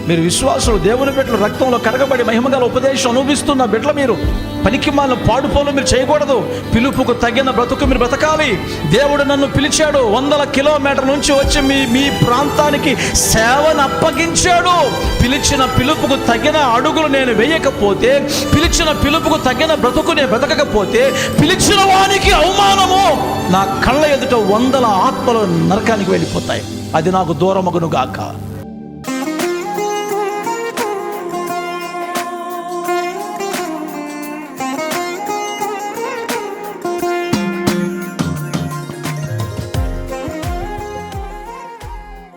మీరు విశ్వాసులు, దేవుని బిడ్డలు, రక్తంలో కరగబడి మహిమగల ఉపదేశం అనుభవిస్తున్న బిడ్డలు. మీరు పనికి మాలిన పాడుపోలు మీరు చేయకూడదు. పిలుపుకు తగిన బ్రతుకు మీరు బ్రతకాలి. దేవుడు నన్ను పిలిచాడు, 100 కిలోమీటర్ల నుంచి వచ్చి మీ ప్రాంతానికి సేవను అప్పగించాడు. పిలిచిన పిలుపుకు తగిన అడుగులు నేను వేయకపోతే, పిలిచిన పిలుపుకు తగిన బ్రతుకు నేను బ్రతకకపోతే, పిలిచిన వానికి అవమానము. నా కళ్ళ ఎదుట 100 ఆత్మలు నరకానికి వెళ్ళిపోతాయి. అది నాకు దూరమగును గాక.